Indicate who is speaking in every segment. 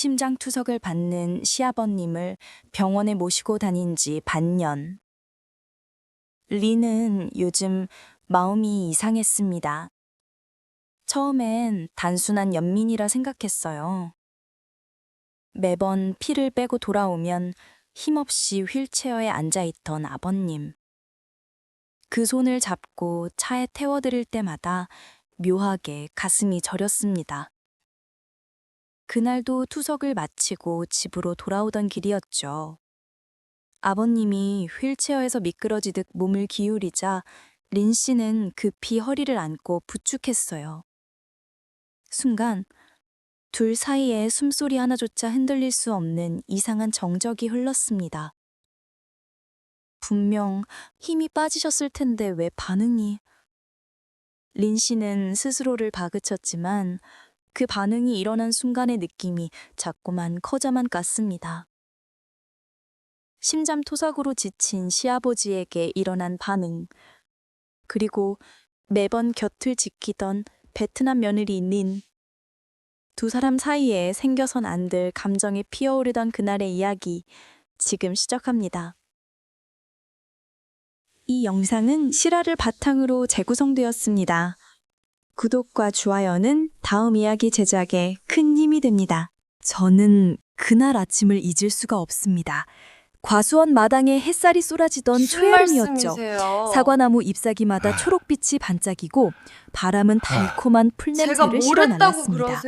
Speaker 1: 심장투석을 받는 시아버님을 병원에 모시고 다닌 지 반년. 리는 요즘 마음이 이상했습니다. 처음엔 단순한 연민이라 생각했어요. 매번 피를 빼고 돌아오면 힘없이 휠체어에 앉아있던 아버님. 그 손을 잡고 차에 태워드릴 때마다 묘하게 가슴이 저렸습니다. 그날도 투석을 마치고 집으로 돌아오던 길이었죠. 아버님이 휠체어에서 미끄러지듯 몸을 기울이자 린 씨는 급히 허리를 안고 부축했어요. 순간 둘 사이에 숨소리 하나조차 흔들릴 수 없는 이상한 정적이 흘렀습니다. 분명 힘이 빠지셨을 텐데 왜 반응이... 린 씨는 스스로를 다그쳤지만 그 반응이 일어난 순간의 느낌이 자꾸만 커져만 갔습니다. 심장토삭으로 지친 시아버지에게 일어난 반응, 그리고 매번 곁을 지키던 베트남 며느리 린. 두 사람 사이에 생겨선 안 될 감정이 피어오르던 그날의 이야기, 지금 시작합니다. 이 영상은 실화를 바탕으로 재구성되었습니다. 구독과 좋아요는 다음 이야기 제작에 큰 힘이 됩니다. 저는 그날 아침을 잊을 수가 없습니다. 과수원 마당에 햇살이 쏟아지던 초여름이었죠. 사과나무 잎사귀마다 초록빛이 반짝이고 바람은 달콤한 풀냄새를 실어날랐습니다.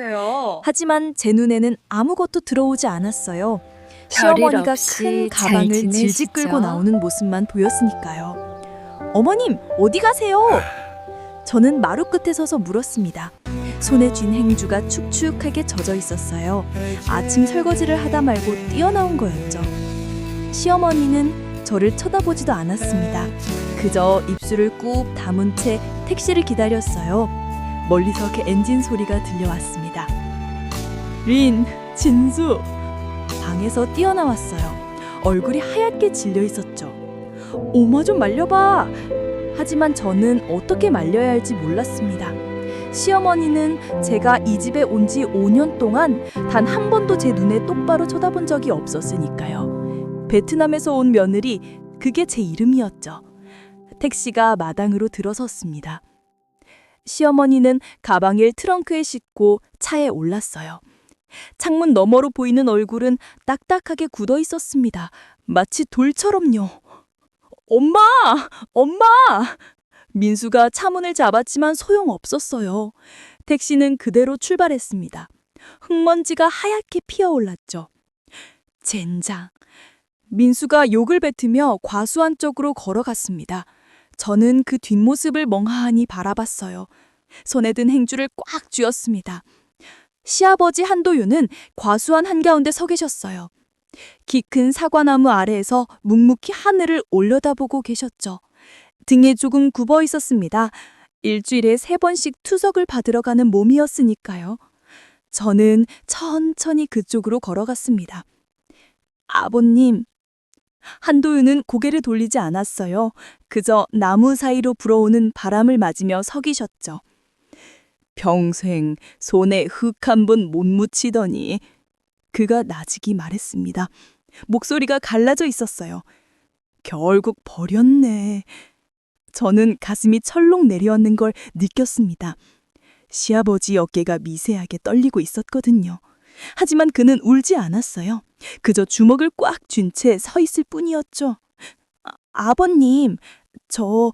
Speaker 1: 하지만 제 눈에는 아무것도 들어오지 않았어요. 시어머니가 큰 가방을 질질 끌고 나오는 모습만 보였으니까요. 어머님, 어디 가세요? 저는 마루 끝에 서서 물었습니다. 손에 쥔 행주가 축축하게 젖어 있었어요. 아침 설거지를 하다 말고 뛰어나온 거였죠. 시어머니는 저를 쳐다보지도 않았습니다. 그저 입술을 꾹 다문 채 택시를 기다렸어요. 멀리서 그 엔진 소리가 들려왔습니다. 린, 진수! 방에서 뛰어나왔어요. 얼굴이 하얗게 질려 있었죠. 오마 좀 말려봐! 하지만 저는 어떻게 말려야 할지 몰랐습니다. 시어머니는 제가 이 집에 온 지 5년 동안 단 한 번도 제 눈에 똑바로 쳐다본 적이 없었으니까요. 베트남에서 온 며느리, 그게 제 이름이었죠. 택시가 마당으로 들어섰습니다. 시어머니는 가방을 트렁크에 싣고 차에 올랐어요. 창문 너머로 보이는 얼굴은 딱딱하게 굳어 있었습니다. 마치 돌처럼요. 엄마! 엄마! 민수가 차문을 잡았지만 소용없었어요. 택시는 그대로 출발했습니다. 흙먼지가 하얗게 피어올랐죠. 젠장. 민수가 욕을 뱉으며 과수원 쪽으로 걸어갔습니다. 저는 그 뒷모습을 멍하니 바라봤어요. 손에 든 행주를 꽉 쥐었습니다. 시아버지 한도윤은 과수원 한가운데 서 계셨어요. 키 큰 사과나무 아래에서 묵묵히 하늘을 올려다보고 계셨죠. 등에 조금 굽어 있었습니다. 일주일에 3번씩 투석을 받으러 가는 몸이었으니까요. 저는 천천히 그쪽으로 걸어갔습니다. 아버님. 한도윤은 고개를 돌리지 않았어요. 그저 나무 사이로 불어오는 바람을 맞으며 서 계셨죠. 평생 손에 흙 한 번 못 묻히더니. 그가 나직이 말했습니다. 목소리가 갈라져 있었어요. 결국 버렸네. 저는 가슴이 철렁 내려앉는 걸 느꼈습니다. 시아버지 어깨가 미세하게 떨리고 있었거든요. 하지만 그는 울지 않았어요. 그저 주먹을 꽉 쥔 채 서 있을 뿐이었죠. 아버님, 저...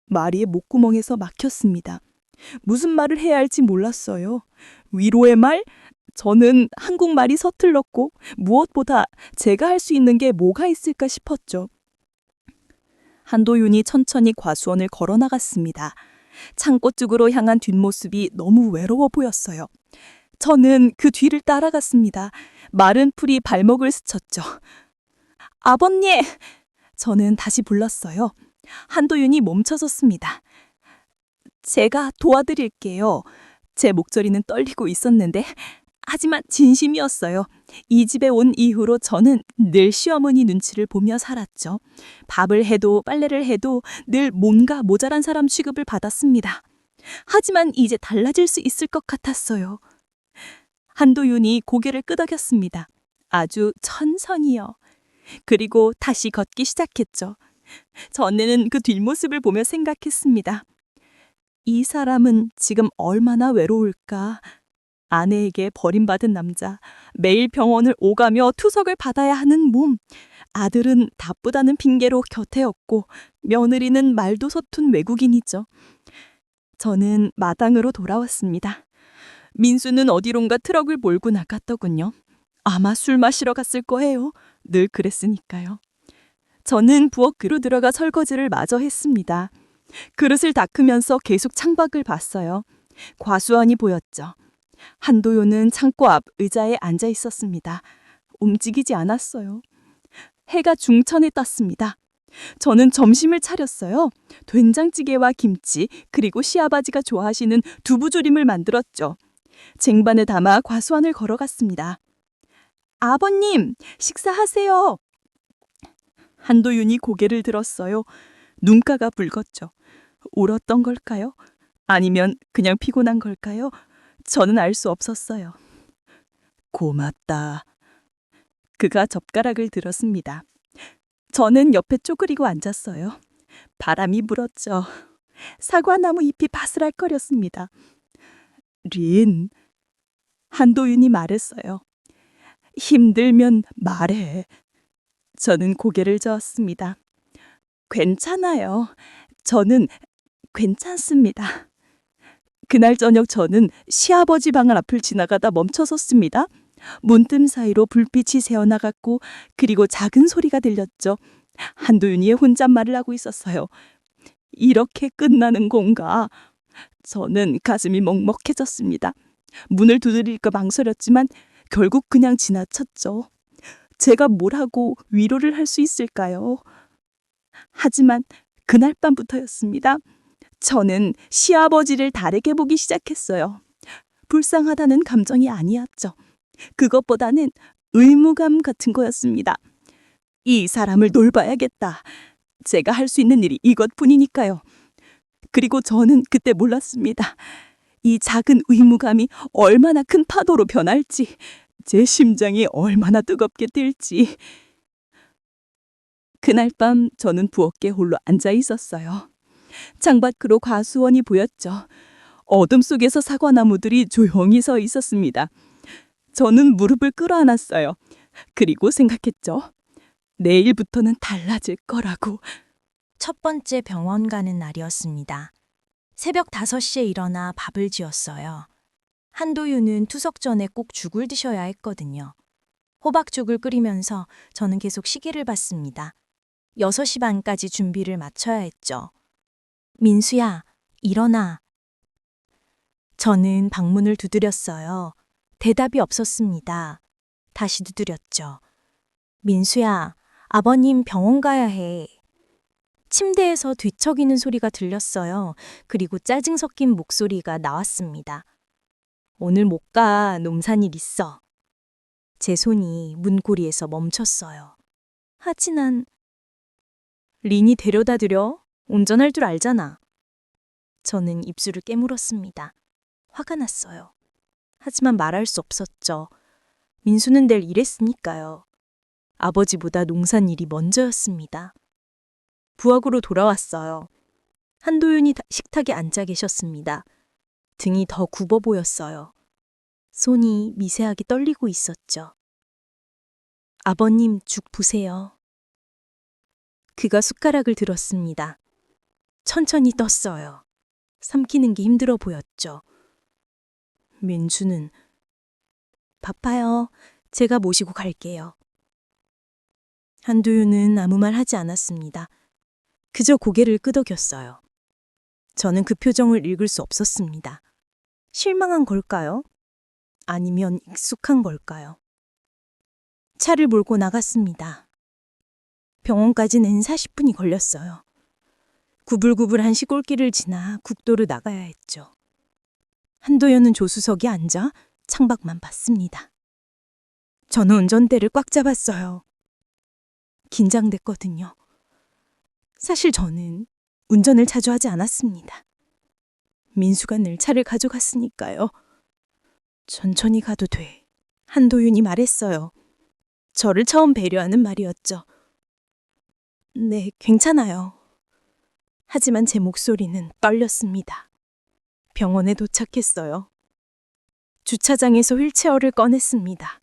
Speaker 1: 말이 목구멍에서 막혔습니다. 무슨 말을 해야 할지 몰랐어요. 위로의 말? 저는 한국말이 서툴렀고 무엇보다 제가 할 수 있는 게 뭐가 있을까 싶었죠. 한도윤이 천천히 과수원을 걸어 나갔습니다. 창고 쪽으로 향한 뒷모습이 너무 외로워 보였어요. 저는 그 뒤를 따라갔습니다. 마른 풀이 발목을 스쳤죠. 아버님! 저는 다시 불렀어요. 한도윤이 멈춰섰습니다. 제가 도와드릴게요. 제 목소리는 떨리고 있었는데 하지만 진심이었어요. 이 집에 온 이후로 저는 늘 시어머니 눈치를 보며 살았죠. 밥을 해도 빨래를 해도 늘 뭔가 모자란 사람 취급을 받았습니다. 하지만 이제 달라질 수 있을 것 같았어요.
Speaker 2: 한도윤이 고개를 끄덕였습니다. 아주 천천히요. 그리고 다시 걷기 시작했죠. 저는 그 뒷모습을 보며 생각했습니다. 이 사람은 지금 얼마나 외로울까? 아내에게 버림받은 남자, 매일 병원을 오가며 투석을 받아야 하는 몸, 아들은 바쁘다는 핑계로 곁에 없고 며느리는 말도 서툰 외국인이죠. 저는 마당으로 돌아왔습니다. 민수는 어디론가 트럭을 몰고 나갔더군요. 아마 술 마시러 갔을 거예요. 늘 그랬으니까요. 저는 부엌으로 들어가 설거지를 마저 했습니다. 그릇을 닦으면서 계속 창밖을 봤어요. 과수원이 보였죠. 한도요는 창고 앞 의자에 앉아 있었습니다. 움직이지 않았어요. 해가 중천에 떴습니다. 저는 점심을 차렸어요. 된장찌개와 김치, 그리고 시아버지가 좋아하시는 두부조림을 만들었죠. 쟁반에 담아 과수원을 걸어갔습니다. 아버님, 식사하세요. 한도윤이 고개를 들었어요. 눈가가 붉었죠. 울었던 걸까요? 아니면 그냥 피곤한 걸까요? 저는 알 수 없었어요. 고맙다. 그가 젓가락을 들었습니다. 저는 옆에 쪼그리고 앉았어요. 바람이 불었죠. 사과나무 잎이 바스락거렸습니다. 린, 한도윤이 말했어요. 힘들면 말해. 저는 고개를 저었습니다. 괜찮아요. 저는 괜찮습니다. 그날 저녁 저는 시아버지 방 앞을 지나가다 멈춰섰습니다. 문틈 사이로 불빛이 새어나갔고 그리고 작은 소리가 들렸죠. 한도윤이 혼잣말을 하고 있었어요. 이렇게 끝나는 건가? 저는 가슴이 먹먹해졌습니다. 문을 두드릴까 망설였지만 결국 그냥 지나쳤죠. 제가 뭘 하고 위로를 할 수 있을까요? 하지만 그날 밤부터였습니다. 저는 시아버지를 다르게 보기 시작했어요. 불쌍하다는 감정이 아니었죠. 그것보다는 의무감 같은 거였습니다. 이 사람을 돌봐야겠다. 제가 할 수 있는 일이 이것뿐이니까요. 그리고 저는 그때 몰랐습니다. 이 작은 의무감이 얼마나 큰 파도로 변할지, 제 심장이 얼마나 뜨겁게 뛸지. 그날 밤 저는 부엌에 홀로 앉아 있었어요. 창밖으로 과수원이 보였죠. 어둠 속에서 사과나무들이 조용히 서 있었습니다. 저는 무릎을 끌어안았어요. 그리고 생각했죠. 내일부터는 달라질 거라고.
Speaker 3: 첫 번째 병원 가는 날이었습니다. 새벽 5시에 일어나 밥을 지었어요. 한도윤은 투석 전에 꼭 죽을 드셔야 했거든요. 호박죽을 끓이면서 저는 계속 시계를 봤습니다. 6시 반까지 준비를 마쳐야 했죠. 민수야, 일어나. 저는 방문을 두드렸어요. 대답이 없었습니다. 다시 두드렸죠. 민수야, 아버님 병원 가야 해. 침대에서 뒤척이는 소리가 들렸어요. 그리고 짜증 섞인 목소리가 나왔습니다. 오늘 못 가, nom산일 있어. 제 손이 문고리에서 멈췄어요. 하진아, 린이 데려다 드려. 운전할 줄 알잖아. 저는 입술을 깨물었습니다. 화가 났어요. 하지만 말할 수 없었죠. 민수는 내일 일했으니까요. 아버지보다 농산일이 먼저였습니다. 부엌으로 돌아왔어요. 한도윤이 식탁에 앉아 계셨습니다. 등이 더 굽어 보였어요. 손이 미세하게 떨리고 있었죠. 아버님, 죽 부세요. 그가 숟가락을 들었습니다. 천천히 떴어요. 삼키는 게 힘들어 보였죠. 민주는 바빠요. 제가 모시고 갈게요. 한도윤은 아무 말 하지 않았습니다. 그저 고개를 끄덕였어요. 저는 그 표정을 읽을 수 없었습니다. 실망한 걸까요? 아니면 익숙한 걸까요? 차를 몰고 나갔습니다. 병원까지는 40분이 걸렸어요. 구불구불한 시골길을 지나 국도를 나가야 했죠. 한도연은 조수석에 앉아 창밖만 봤습니다. 저는 운전대를 꽉 잡았어요. 긴장됐거든요. 사실 저는 운전을 자주 하지 않았습니다. 민수가 늘 차를 가져갔으니까요. 천천히 가도 돼. 한도윤이 말했어요. 저를 처음 배려하는 말이었죠. 네, 괜찮아요. 하지만 제 목소리는 떨렸습니다. 병원에 도착했어요. 주차장에서 휠체어를 꺼냈습니다.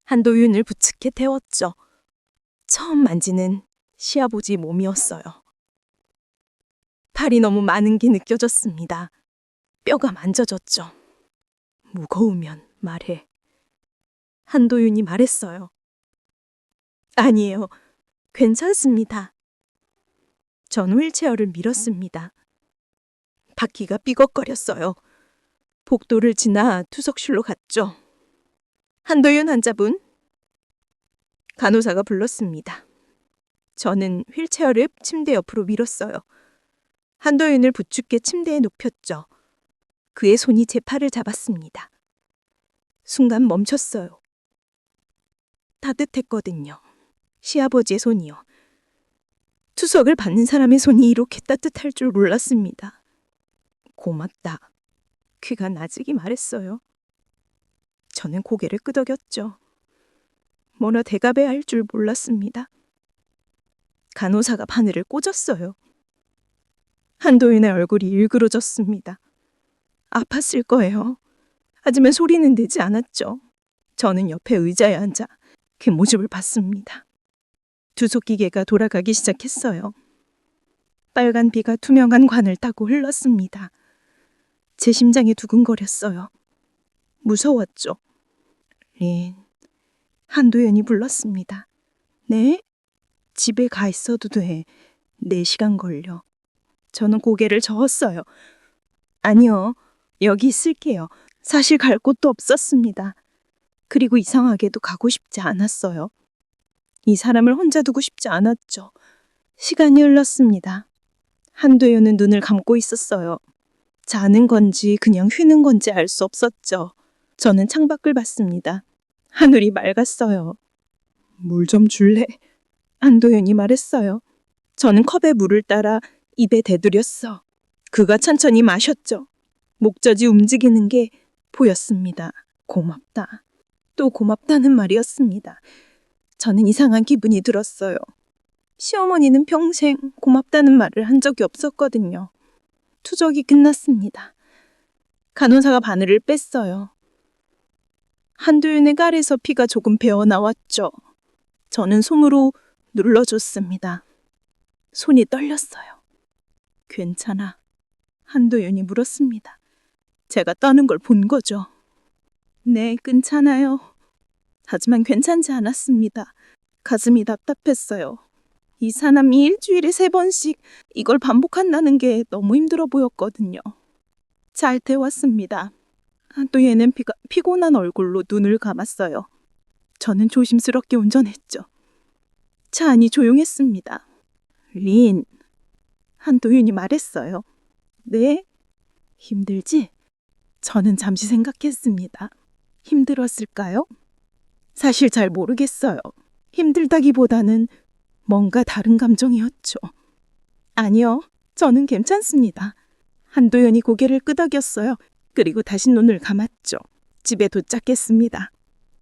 Speaker 3: 한도윤을 부축해 태웠죠. 처음 만지는 시아버지 몸이었어요. 팔이 너무 많은 게 느껴졌습니다. 뼈가 만져졌죠. 무거우면 말해. 한도윤이 말했어요. 아니에요. 괜찮습니다. 전 휠체어를 밀었습니다. 바퀴가 삐걱거렸어요. 복도를 지나 투석실로 갔죠. 한도윤 환자분? 간호사가 불렀습니다. 저는 휠체어를 침대 옆으로 밀었어요. 한도윤을 부축해 침대에 눕혔죠. 그의 손이 제 팔을 잡았습니다. 순간 멈췄어요. 따뜻했거든요. 시아버지의 손이요. 투석을 받는 사람의 손이 이렇게 따뜻할 줄 몰랐습니다. 고맙다. 그가 나직이 말했어요. 저는 고개를 끄덕였죠. 뭐라 대답해야 할 줄 몰랐습니다. 간호사가 바늘을 꽂았어요. 한도윤의 얼굴이 일그러졌습니다. 아팠을 거예요. 하지만 소리는 내지 않았죠. 저는 옆에 의자에 앉아 그 모습을 봤습니다. 투석기계가 돌아가기 시작했어요. 빨간 비가 투명한 관을 타고 흘렀습니다. 제 심장이 두근거렸어요. 무서웠죠. 린, 한도연이 불렀습니다. 네? 집에 가 있어도 돼. 4시간 걸려. 저는 고개를 저었어요. 아니요, 여기 있을게요. 사실 갈 곳도 없었습니다. 그리고 이상하게도 가고 싶지 않았어요. 이 사람을 혼자 두고 싶지 않았죠. 시간이 흘렀습니다. 한도연은 눈을 감고 있었어요. 자는 건지 그냥 휘는 건지 알 수 없었죠. 저는 창밖을 봤습니다. 하늘이 맑았어요. 물 좀 줄래? 한도연이 말했어요. 저는 컵에 물을 따라 입에 대들였어. 그가 천천히 마셨죠. 목젖이 움직이는 게 보였습니다. 고맙다. 또 고맙다는 말이었습니다. 저는 이상한 기분이 들었어요. 시어머니는 평생 고맙다는 말을 한 적이 없었거든요. 투적이 끝났습니다. 간호사가 바늘을 뺐어요. 한도윤의 깔에서 피가 조금 배어나왔죠. 저는 손으로 눌러줬습니다. 손이 떨렸어요. 괜찮아? 한도윤이 물었습니다. 제가 떠는 걸 본 거죠. 네, 괜찮아요. 하지만 괜찮지 않았습니다. 가슴이 답답했어요. 이 사람이 일주일에 3번씩 이걸 반복한다는 게 너무 힘들어 보였거든요. 잘 태웠습니다. 또 얘는 피곤한 얼굴로 눈을 감았어요. 저는 조심스럽게 운전했죠. 차 안이 조용했습니다. 린, 한도윤이 말했어요. 네? 힘들지? 저는 잠시 생각했습니다. 힘들었을까요? 사실 잘 모르겠어요. 힘들다기보다는 뭔가 다른 감정이었죠. 아니요, 저는 괜찮습니다. 한도연이 고개를 끄덕였어요. 그리고 다시 눈을 감았죠. 집에 도착했습니다.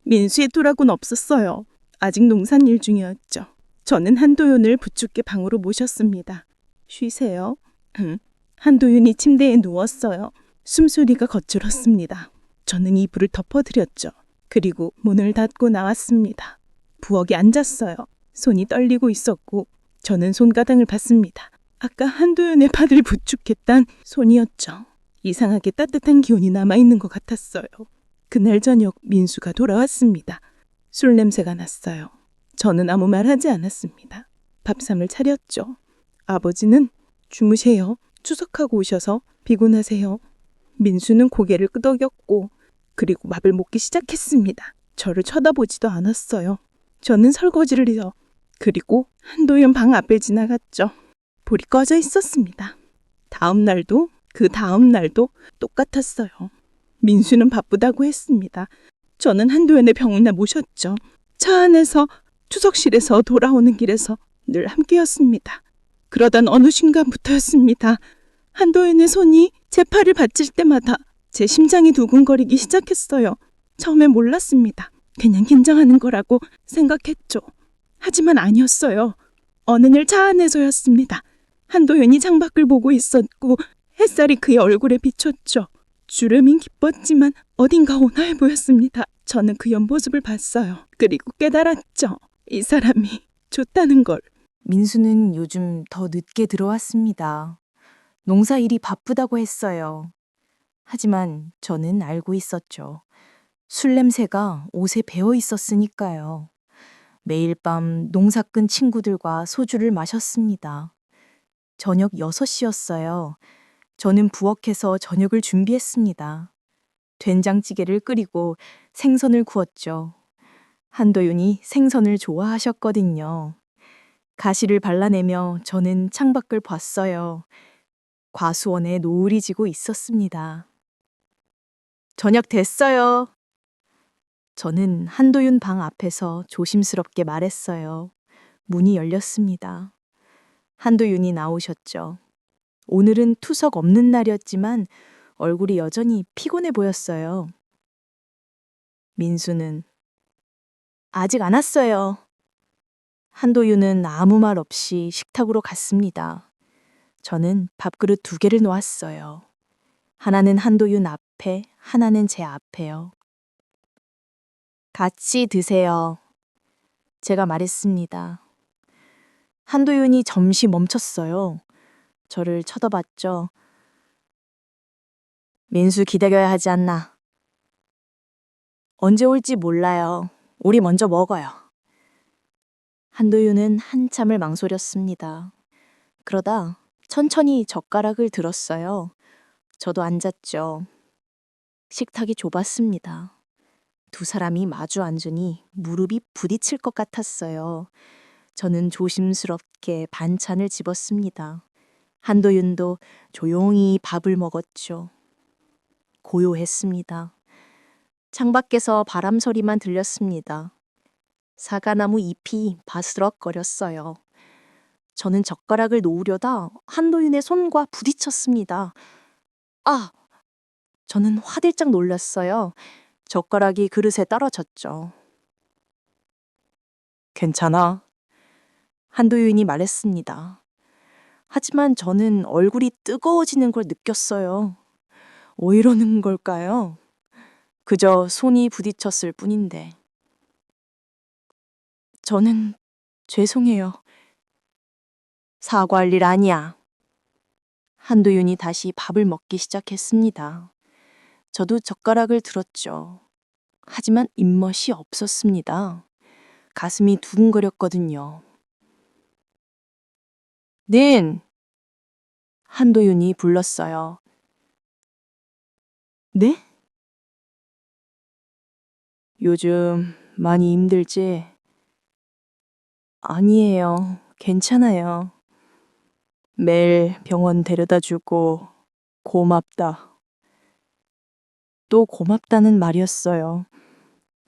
Speaker 3: 민수의 투락은 없었어요. 아직 농산일 중이었죠. 저는 한도윤을 부축해 방으로 모셨습니다. 쉬세요. 한도윤이 침대에 누웠어요. 숨소리가 거칠었습니다. 저는 이불을 덮어드렸죠. 그리고 문을 닫고 나왔습니다. 부엌에 앉았어요. 손이 떨리고 있었고 저는 손가락을 봤습니다. 아까 한도윤의 팔을 부축했던 손이었죠. 이상하게 따뜻한 기운이 남아있는 것 같았어요. 그날 저녁 민수가 돌아왔습니다. 술 냄새가 났어요. 저는 아무 말 하지 않았습니다. 밥상을 차렸죠. 아버지는 주무세요. 추석하고 오셔서 피곤하세요. 민수는 고개를 끄덕였고 그리고 밥을 먹기 시작했습니다. 저를 쳐다보지도 않았어요. 저는 설거지를 해요. 그리고 한도윤 방 앞을 지나갔죠. 불이 꺼져 있었습니다. 다음 날도 그 다음 날도 똑같았어요. 민수는 바쁘다고 했습니다. 저는 한도윤의 병원에 모셨죠. 차 안에서 투석실에서 돌아오는 길에서 늘 함께였습니다. 그러던 어느 순간부터였습니다. 한도윤의 손이 제 팔을 받칠 때마다
Speaker 4: 제 심장이 두근거리기 시작했어요. 처음엔 몰랐습니다. 그냥 긴장하는 거라고 생각했죠. 하지만 아니었어요. 어느 날 차 안에서였습니다. 한도윤이 창밖을 보고 있었고 햇살이 그의 얼굴에 비쳤죠. 주름이 깊었지만 어딘가 온화해 보였습니다. 저는 그 옆모습을 봤어요. 그리고 깨달았죠. 이 사람이 좋다는 걸.
Speaker 3: 민수는 요즘 더 늦게 들어왔습니다. 농사 일이 바쁘다고 했어요. 하지만 저는 알고 있었죠. 술 냄새가 옷에 배어 있었으니까요. 매일 밤 농사 끈 친구들과 소주를 마셨습니다. 저녁 6시였어요. 저는 부엌에서 저녁을 준비했습니다. 된장찌개를 끓이고 생선을 구웠죠. 한도윤이 생선을 좋아하셨거든요. 가시를 발라내며 저는 창밖을 봤어요. 과수원에 노을이 지고 있었습니다. 저녁 됐어요. 저는 한도윤 방 앞에서 조심스럽게 말했어요. 문이 열렸습니다. 한도윤이 나오셨죠. 오늘은 투석 없는 날이었지만 얼굴이 여전히 피곤해 보였어요. 민수는 아직 안 왔어요. 한도윤은 아무 말 없이 식탁으로 갔습니다. 저는 밥그릇 2개를 놓았어요. 하나는 한도윤 앞에, 하나는 제 앞에요. 같이 드세요. 제가 말했습니다. 한도윤이 잠시 멈췄어요. 저를 쳐다봤죠. 민수 기다려야 하지 않나? 언제 올지 몰라요. 우리 먼저 먹어요. 한도윤은 한참을 망설였습니다. 그러다 천천히 젓가락을 들었어요. 저도 앉았죠. 식탁이 좁았습니다. 2사람이 마주 앉으니 무릎이 부딪힐 것 같았어요. 저는 조심스럽게 반찬을 집었습니다. 한도윤도 조용히 밥을 먹었죠. 고요했습니다. 창밖에서 바람 소리만 들렸습니다. 사과나무 잎이 바스럭거렸어요. 저는 젓가락을 놓으려다 한도윤의 손과 부딪혔습니다. 아! 저는 화들짝 놀랐어요. 젓가락이 그릇에 떨어졌죠. 괜찮아. 한도윤이 말했습니다. 하지만 저는 얼굴이 뜨거워지는 걸 느꼈어요. 왜 이러는 걸까요? 그저 손이 부딪혔을 뿐인데. 저는 죄송해요. 사과할 일 아니야. 한도윤이 다시 밥을 먹기 시작했습니다. 저도 젓가락을 들었죠. 하지만 입맛이 없었습니다. 가슴이 두근거렸거든요. 닌! 한도윤이 불렀어요. 네? 요즘 많이 힘들지? 아니에요. 괜찮아요. 매일 병원 데려다 주고 고맙다. 또 고맙다는 말이었어요.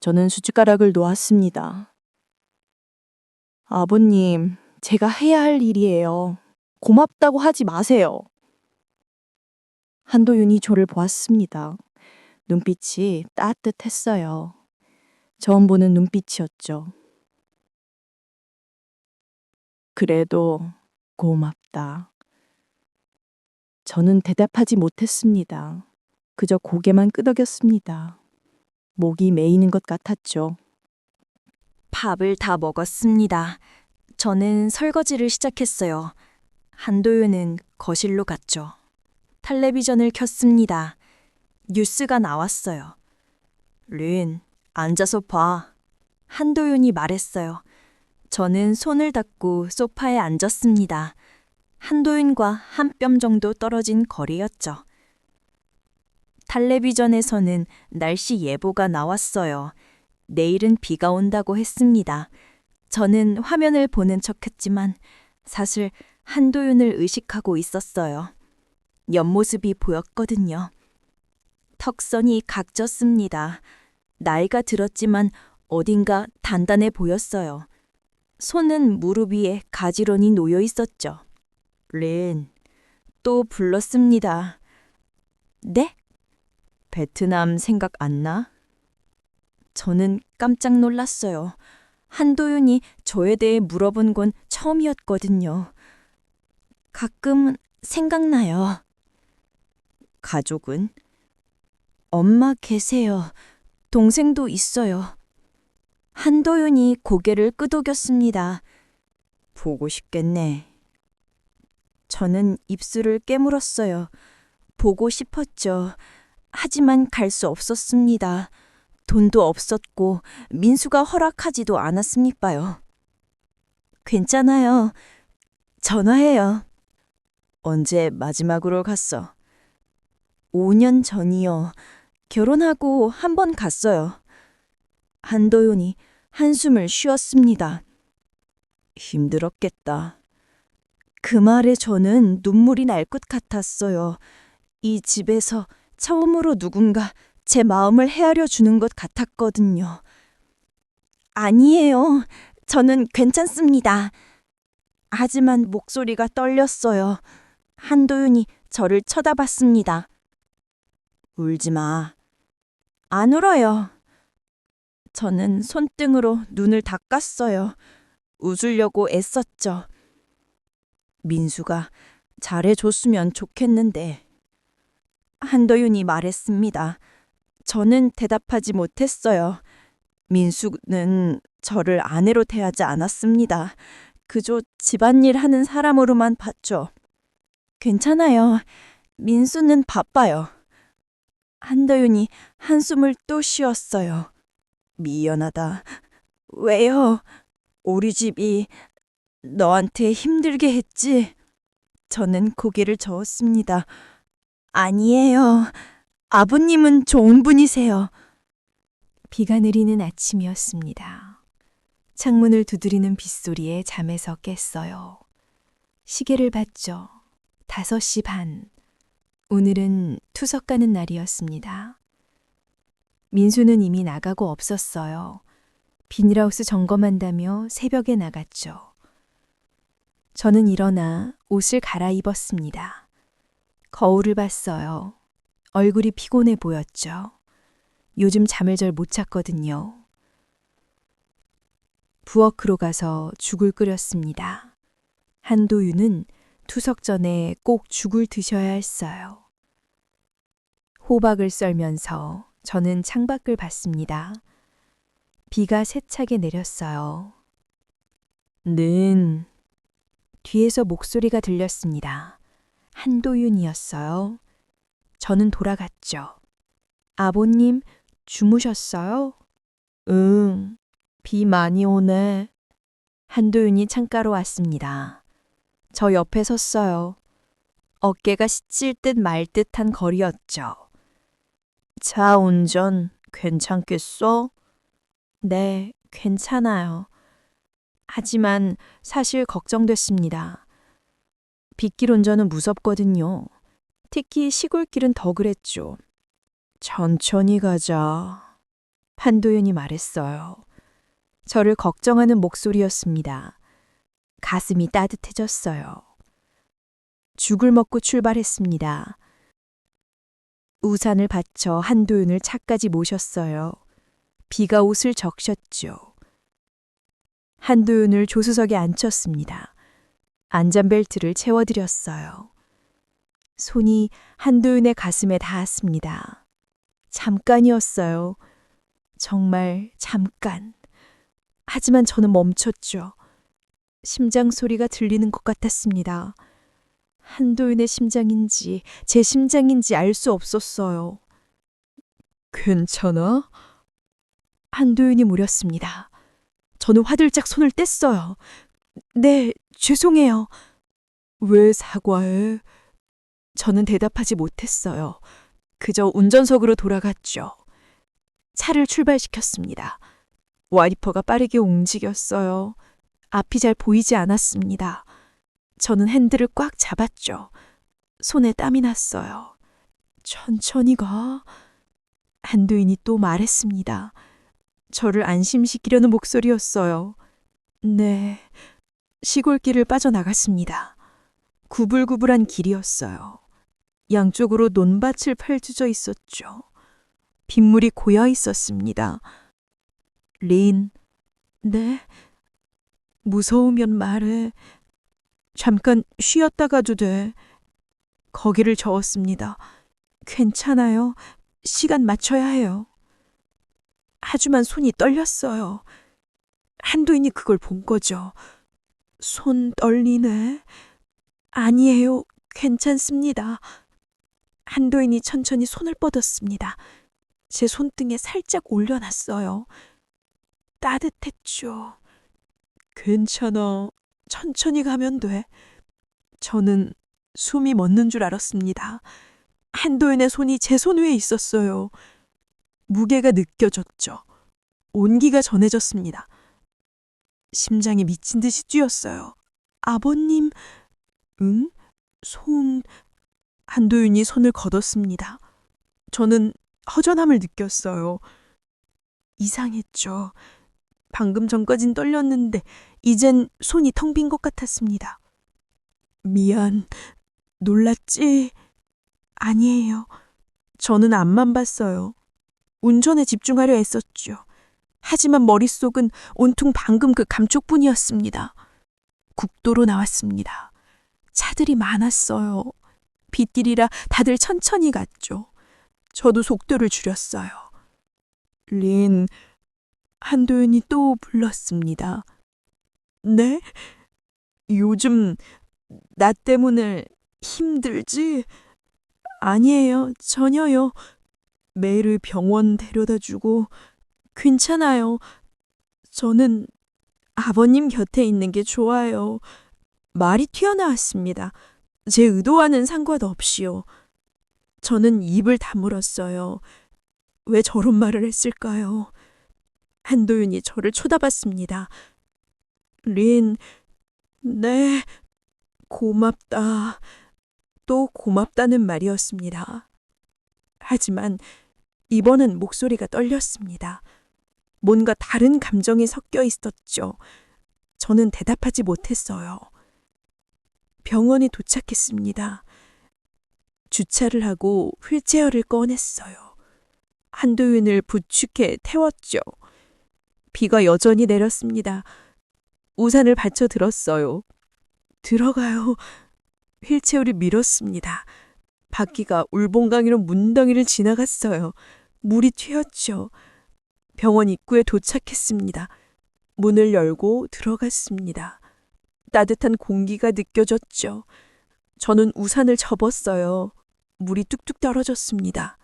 Speaker 3: 저는 숟가락을 놓았습니다. 아버님, 제가 해야 할 일이에요. 고맙다고 하지 마세요. 한도윤이 저를 보았습니다. 눈빛이 따뜻했어요. 처음 보는 눈빛이었죠. 그래도 고맙다. 저는 대답하지 못했습니다. 그저 고개만 끄덕였습니다. 목이 메이는 것 같았죠. 밥을 다 먹었습니다. 저는 설거지를 시작했어요. 한도윤은 거실로 갔죠. 텔레비전을 켰습니다. 뉴스가 나왔어요. 린, 앉아서 봐. 한도윤이 말했어요. 저는 손을 닦고 소파에 앉았습니다. 한도윤과 한 뼘 정도 떨어진 거리였죠. 텔레비전에서는 날씨 예보가 나왔어요. 내일은 비가 온다고 했습니다. 저는 화면을 보는 척했지만 사실 한도윤을 의식하고 있었어요. 옆모습이 보였거든요. 턱선이 각졌습니다. 나이가 들었지만 어딘가 단단해 보였어요. 손은 무릎 위에 가지런히 놓여 있었죠. 린, 또 불렀습니다. 네?
Speaker 1: 베트남 생각 안 나? 저는 깜짝 놀랐어요. 한도윤이 저에 대해 물어본 건 처음이었거든요. 가끔 생각나요. 가족은? 엄마 계세요. 동생도 있어요. 한도윤이 고개를 끄덕였습니다. 보고 싶겠네. 저는 입술을 깨물었어요. 보고 싶었죠. 하지만 갈 수 없었습니다. 돈도 없었고 민수가 허락하지도 않았으니까요. 괜찮아요. 전화해요. 언제 마지막으로 갔어? 5년 전이요. 결혼하고 한 번 갔어요. 한도윤이 한숨을 쉬었습니다. 힘들었겠다. 그 말에 저는 눈물이 날 것 같았어요. 이 집에서 처음으로 누군가 제 마음을 헤아려 주는 것 같았거든요. 아니에요. 저는 괜찮습니다. 하지만 목소리가 떨렸어요. 한도윤이 저를 쳐다봤습니다. 울지 마. 안 울어요. 저는 손등으로 눈을 닦았어요. 웃으려고 애썼죠. 민수가 잘해줬으면 좋겠는데. 한도윤이 말했습니다. 저는 대답하지 못했어요. 민수는 저를 아내로 대하지 않았습니다. 그저 집안일 하는 사람으로만 봤죠. 괜찮아요. 민수는 바빠요. 한도윤이 한숨을 또 쉬었어요. 미안하다. 왜요? 우리 집이 너한테 힘들게 했지? 저는 고개를 저었습니다. 아니에요. 아버님은 좋은 분이세요. 비가 내리는 아침이었습니다. 창문을 두드리는 빗소리에 잠에서 깼어요. 시계를 봤죠. 5시 반. 오늘은 투석 가는 날이었습니다. 민수는 이미 나가고 없었어요. 비닐하우스 점검한다며 새벽에 나갔죠. 저는 일어나 옷을 갈아입었습니다. 거울을 봤어요. 얼굴이 피곤해 보였죠. 요즘 잠을 잘 못 잤거든요. 부엌으로 가서 죽을 끓였습니다. 한도윤은 투석 전에 꼭 죽을 드셔야 했어요. 호박을 썰면서 저는 창밖을 봤습니다. 비가 세차게 내렸어요. 는 뒤에서 목소리가 들렸습니다. 한도윤이었어요. 저는 돌아갔죠. 아버님 주무셨어요? 응, 비 많이 오네. 한도윤이 창가로 왔습니다. 저 옆에 섰어요. 어깨가 시칠 듯 말 듯한 거리였죠. 차 운전 괜찮겠어? 네, 괜찮아요. 하지만 사실 걱정됐습니다. 빗길 운전은 무섭거든요. 특히 시골길은 더 그랬죠. 천천히 가자. 한도윤이 말했어요. 저를 걱정하는 목소리였습니다. 가슴이 따뜻해졌어요. 죽을 먹고 출발했습니다. 우산을 받쳐 한도윤을 차까지 모셨어요. 비가 옷을 적셨죠. 한도윤을 조수석에 앉혔습니다. 안전벨트를 채워드렸어요. 손이 한도윤의 가슴에 닿았습니다. 잠깐이었어요. 정말 잠깐. 하지만 저는 멈췄죠. 심장 소리가 들리는 것 같았습니다. 한도윤의 심장인지 제 심장인지 알 수 없었어요. 괜찮아? 한도윤이 물었습니다. 저는 화들짝 손을 뗐어요. 네, 죄송해요. 왜 사과해? 저는 대답하지 못했어요. 그저 운전석으로 돌아갔죠. 차를 출발시켰습니다. 와이퍼가 빠르게 움직였어요. 앞이 잘 보이지 않았습니다. 저는 핸들을 꽉 잡았죠. 손에 땀이 났어요. 천천히 가. 한도인이 또 말했습니다. 저를 안심시키려는 목소리였어요. 네. 시골길을 빠져나갔습니다. 구불구불한 길이었어요. 양쪽으로 논밭을 펼쳐져 있었죠. 빗물이 고여 있었습니다. 린, 네? 무서우면 말해. 잠깐 쉬었다 가도 돼. 거기를 저었습니다. 괜찮아요. 시간 맞춰야 해요. 하지만 손이 떨렸어요. 한도인이 그걸 본 거죠. 손 떨리네. 아니에요. 괜찮습니다. 한도인이 천천히 손을 뻗었습니다. 제 손등에 살짝 올려놨어요. 따뜻했죠. 괜찮아. 천천히 가면 돼. 저는 숨이 멎는 줄 알았습니다. 한도인의 손이 제 손 위에 있었어요. 무게가 느껴졌죠. 온기가 전해졌습니다. 심장이 미친 듯이 뛰었어요. 아버님, 응? 손... 한도윤이 손을 걷었습니다. 저는 허전함을 느꼈어요. 이상했죠. 방금 전까진 떨렸는데 이젠 손이 텅 빈 것 같았습니다. 미안, 놀랐지? 아니에요. 저는 앞만 봤어요. 운전에 집중하려 했었죠. 하지만 머릿속은 온통 방금 그 감쪽뿐이었습니다. 국도로 나왔습니다. 차들이 많았어요. 빗길이라 다들 천천히 갔죠. 저도 속도를 줄였어요. 린, 한도윤이 또 불렀습니다. 네? 요즘 나 때문에 힘들지? 아니에요. 전혀요. 매일 병원 데려다 주고 괜찮아요. 저는 아버님 곁에 있는 게 좋아요. 말이 튀어나왔습니다. 제 의도와는 상관없이요. 저는 입을 다물었어요. 왜 저런 말을 했을까요? 한도윤이 저를 쳐다봤습니다. 린, 네, 고맙다. 또 고맙다는 말이었습니다. 하지만 이번엔 목소리가 떨렸습니다. 뭔가 다른 감정이 섞여 있었죠. 저는 대답하지 못했어요. 병원에 도착했습니다. 주차를 하고 휠체어를 꺼냈어요. 한도윤을 부축해 태웠죠. 비가 여전히 내렸습니다. 우산을 받쳐 들었어요. 들어가요. 휠체어를 밀었습니다. 바퀴가 울봉강이로 문덩이를 지나갔어요. 물이 튀었죠. 병원 입구에 도착했습니다. 문을 열고 들어갔습니다. 따뜻한 공기가 느껴졌죠. 저는 우산을 접었어요. 물이 뚝뚝 떨어졌습니다.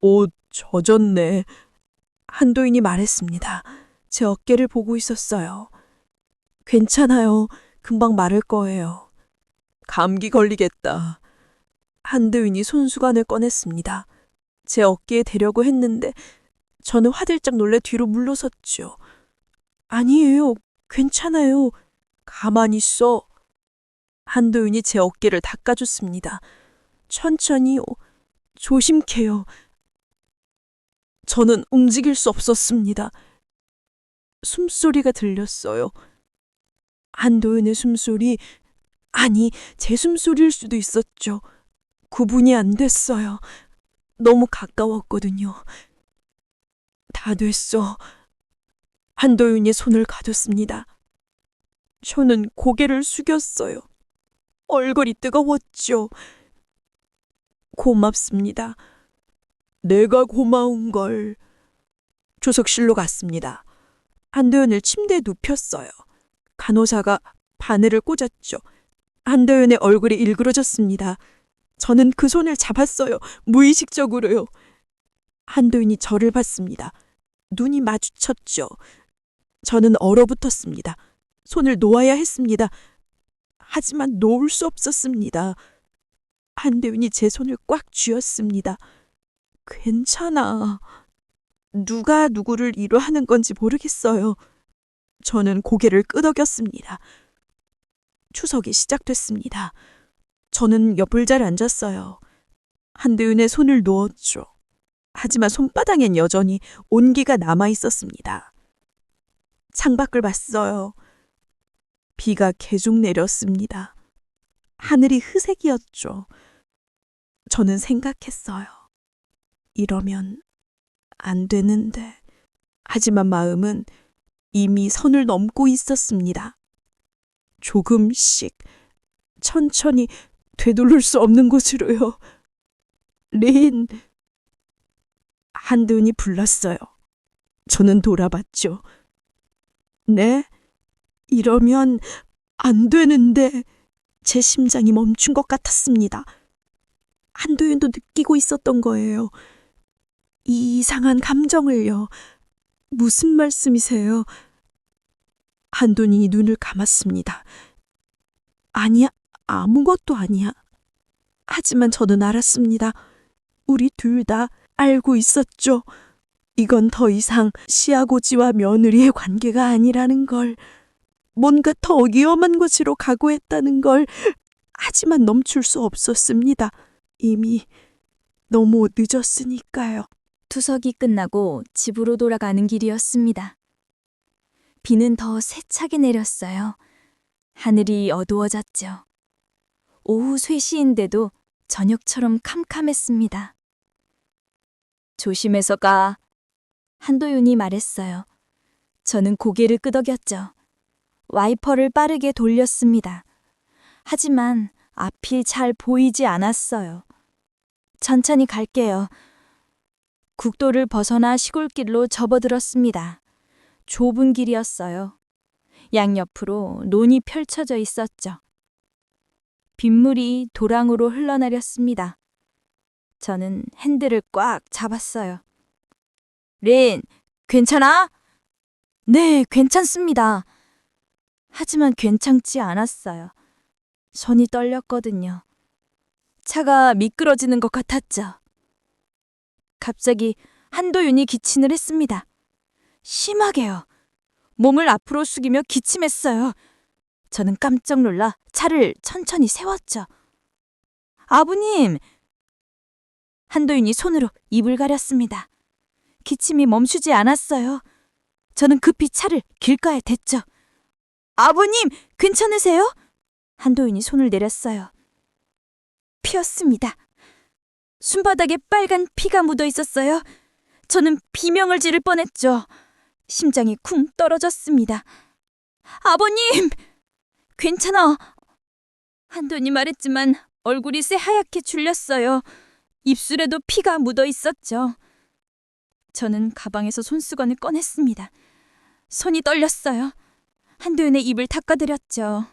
Speaker 1: 옷 젖었네. 한도인이 말했습니다. 제 어깨를 보고 있었어요. 괜찮아요. 금방 마를 거예요. 감기 걸리겠다. 한도인이 손수건을 꺼냈습니다. 제 어깨에 대려고 했는데 저는 화들짝 놀래 뒤로 물러섰죠. 아니에요. 괜찮아요. 가만히 있어. 한도윤이 제 어깨를 닦아줬습니다. 천천히요. 조심케요. 저는 움직일 수 없었습니다. 숨소리가 들렸어요. 한도윤의 숨소리, 아니, 제 숨소리일 수도 있었죠. 구분이 안 됐어요. 너무 가까웠거든요. 다 됐어. 한도윤이 손을 가뒀습니다. 저는 고개를 숙였어요. 얼굴이 뜨거웠죠. 고맙습니다. 내가 고마운 걸. 조석실로 갔습니다. 한도윤을 침대에 눕혔어요. 간호사가 바늘을 꽂았죠. 한도윤의 얼굴이 일그러졌습니다. 저는 그 손을 잡았어요. 무의식적으로요. 한도윤이 저를 봤습니다. 눈이 마주쳤죠. 저는 얼어붙었습니다. 손을 놓아야 했습니다. 하지만 놓을 수 없었습니다. 한도윤이 제 손을 꽉 쥐었습니다. 괜찮아. 누가 누구를 위로하는 건지 모르겠어요. 저는 고개를 끄덕였습니다. 추석이 시작됐습니다. 저는 옆을 잘 앉았어요. 한도윤의 손을 놓았죠. 하지만 손바닥엔 여전히 온기가 남아 있었습니다. 창밖을 봤어요. 비가 계속 내렸습니다. 하늘이 회색이었죠. 저는 생각했어요.
Speaker 5: 이러면 안 되는데. 하지만 마음은 이미 선을 넘고 있었습니다. 조금씩, 천천히 되돌릴 수 없는 곳으로요. 린. 한도윤이 불렀어요. 저는 돌아봤죠. 네? 이러면 안 되는데. 제 심장이 멈춘 것 같았습니다. 한도윤도 느끼고 있었던 거예요. 이 이상한 감정을요. 무슨 말씀이세요? 한도윤이 눈을 감았습니다. 아니야, 아무것도 아니야. 하지만 저는 알았습니다. 우리 둘 다 알고 있었죠. 이건 더 이상 시아고지와 며느리의 관계가 아니라는 걸. 뭔가 더 위험한 곳으로 가고 했다는 걸. 하지만 멈출 수 없었습니다. 이미 너무 늦었으니까요.
Speaker 1: 투석이 끝나고 집으로 돌아가는 길이었습니다. 비는 더 세차게 내렸어요. 하늘이 어두워졌죠. 오후 3시인데도 저녁처럼 캄캄했습니다. 조심해서 가. 한도윤이 말했어요. 저는 고개를 끄덕였죠. 와이퍼를 빠르게 돌렸습니다. 하지만 앞이 잘 보이지 않았어요. 천천히 갈게요. 국도를 벗어나 시골길로 접어들었습니다. 좁은 길이었어요. 양옆으로 논이 펼쳐져 있었죠. 빗물이 도랑으로 흘러내렸습니다. 저는 핸들을 꽉 잡았어요. 린, 괜찮아? 네, 괜찮습니다. 하지만 괜찮지 않았어요. 손이 떨렸거든요. 차가 미끄러지는 것 같았죠. 갑자기 한도윤이 기침을 했습니다. 심하게요. 몸을 앞으로 숙이며 기침했어요. 저는 깜짝 놀라 차를 천천히 세웠죠. 아버님! 한도윤이 손으로 입을 가렸습니다. 기침이 멈추지 않았어요. 저는 급히 차를 길가에 댔죠. 아버님, 괜찮으세요? 한도윤이 손을 내렸어요. 피었습니다. 손바닥에 빨간 피가 묻어 있었어요. 저는 비명을 지를 뻔했죠. 심장이 쿵 떨어졌습니다. 아버님! 괜찮아. 한도윤이 말했지만 얼굴이 새하얗게 줄렸어요. 입술에도 피가 묻어 있었죠. 저는 가방에서 손수건을 꺼냈습니다. 손이 떨렸어요. 한도윤의 입을 닦아드렸죠.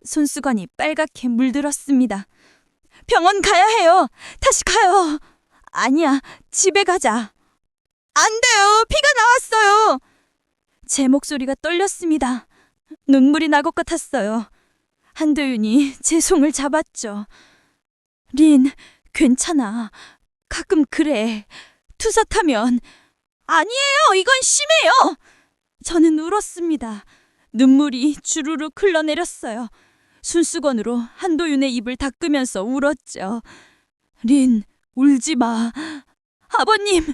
Speaker 1: 손수건이 빨갛게 물들었습니다. 병원 가야 해요. 다시 가요. 아니야, 집에 가자. 안 돼요. 피가 나왔어요. 제 목소리가 떨렸습니다. 눈물이 날 것 같았어요. 한도윤이 제 손을 잡았죠. 린, 괜찮아. 가끔 그래. 투석하면. 아니에요. 이건 심해요. 저는 울었습니다. 눈물이 주르륵 흘러내렸어요. 손수건으로 한도윤의 입을 닦으면서 울었죠. 린, 울지 마. 아버님,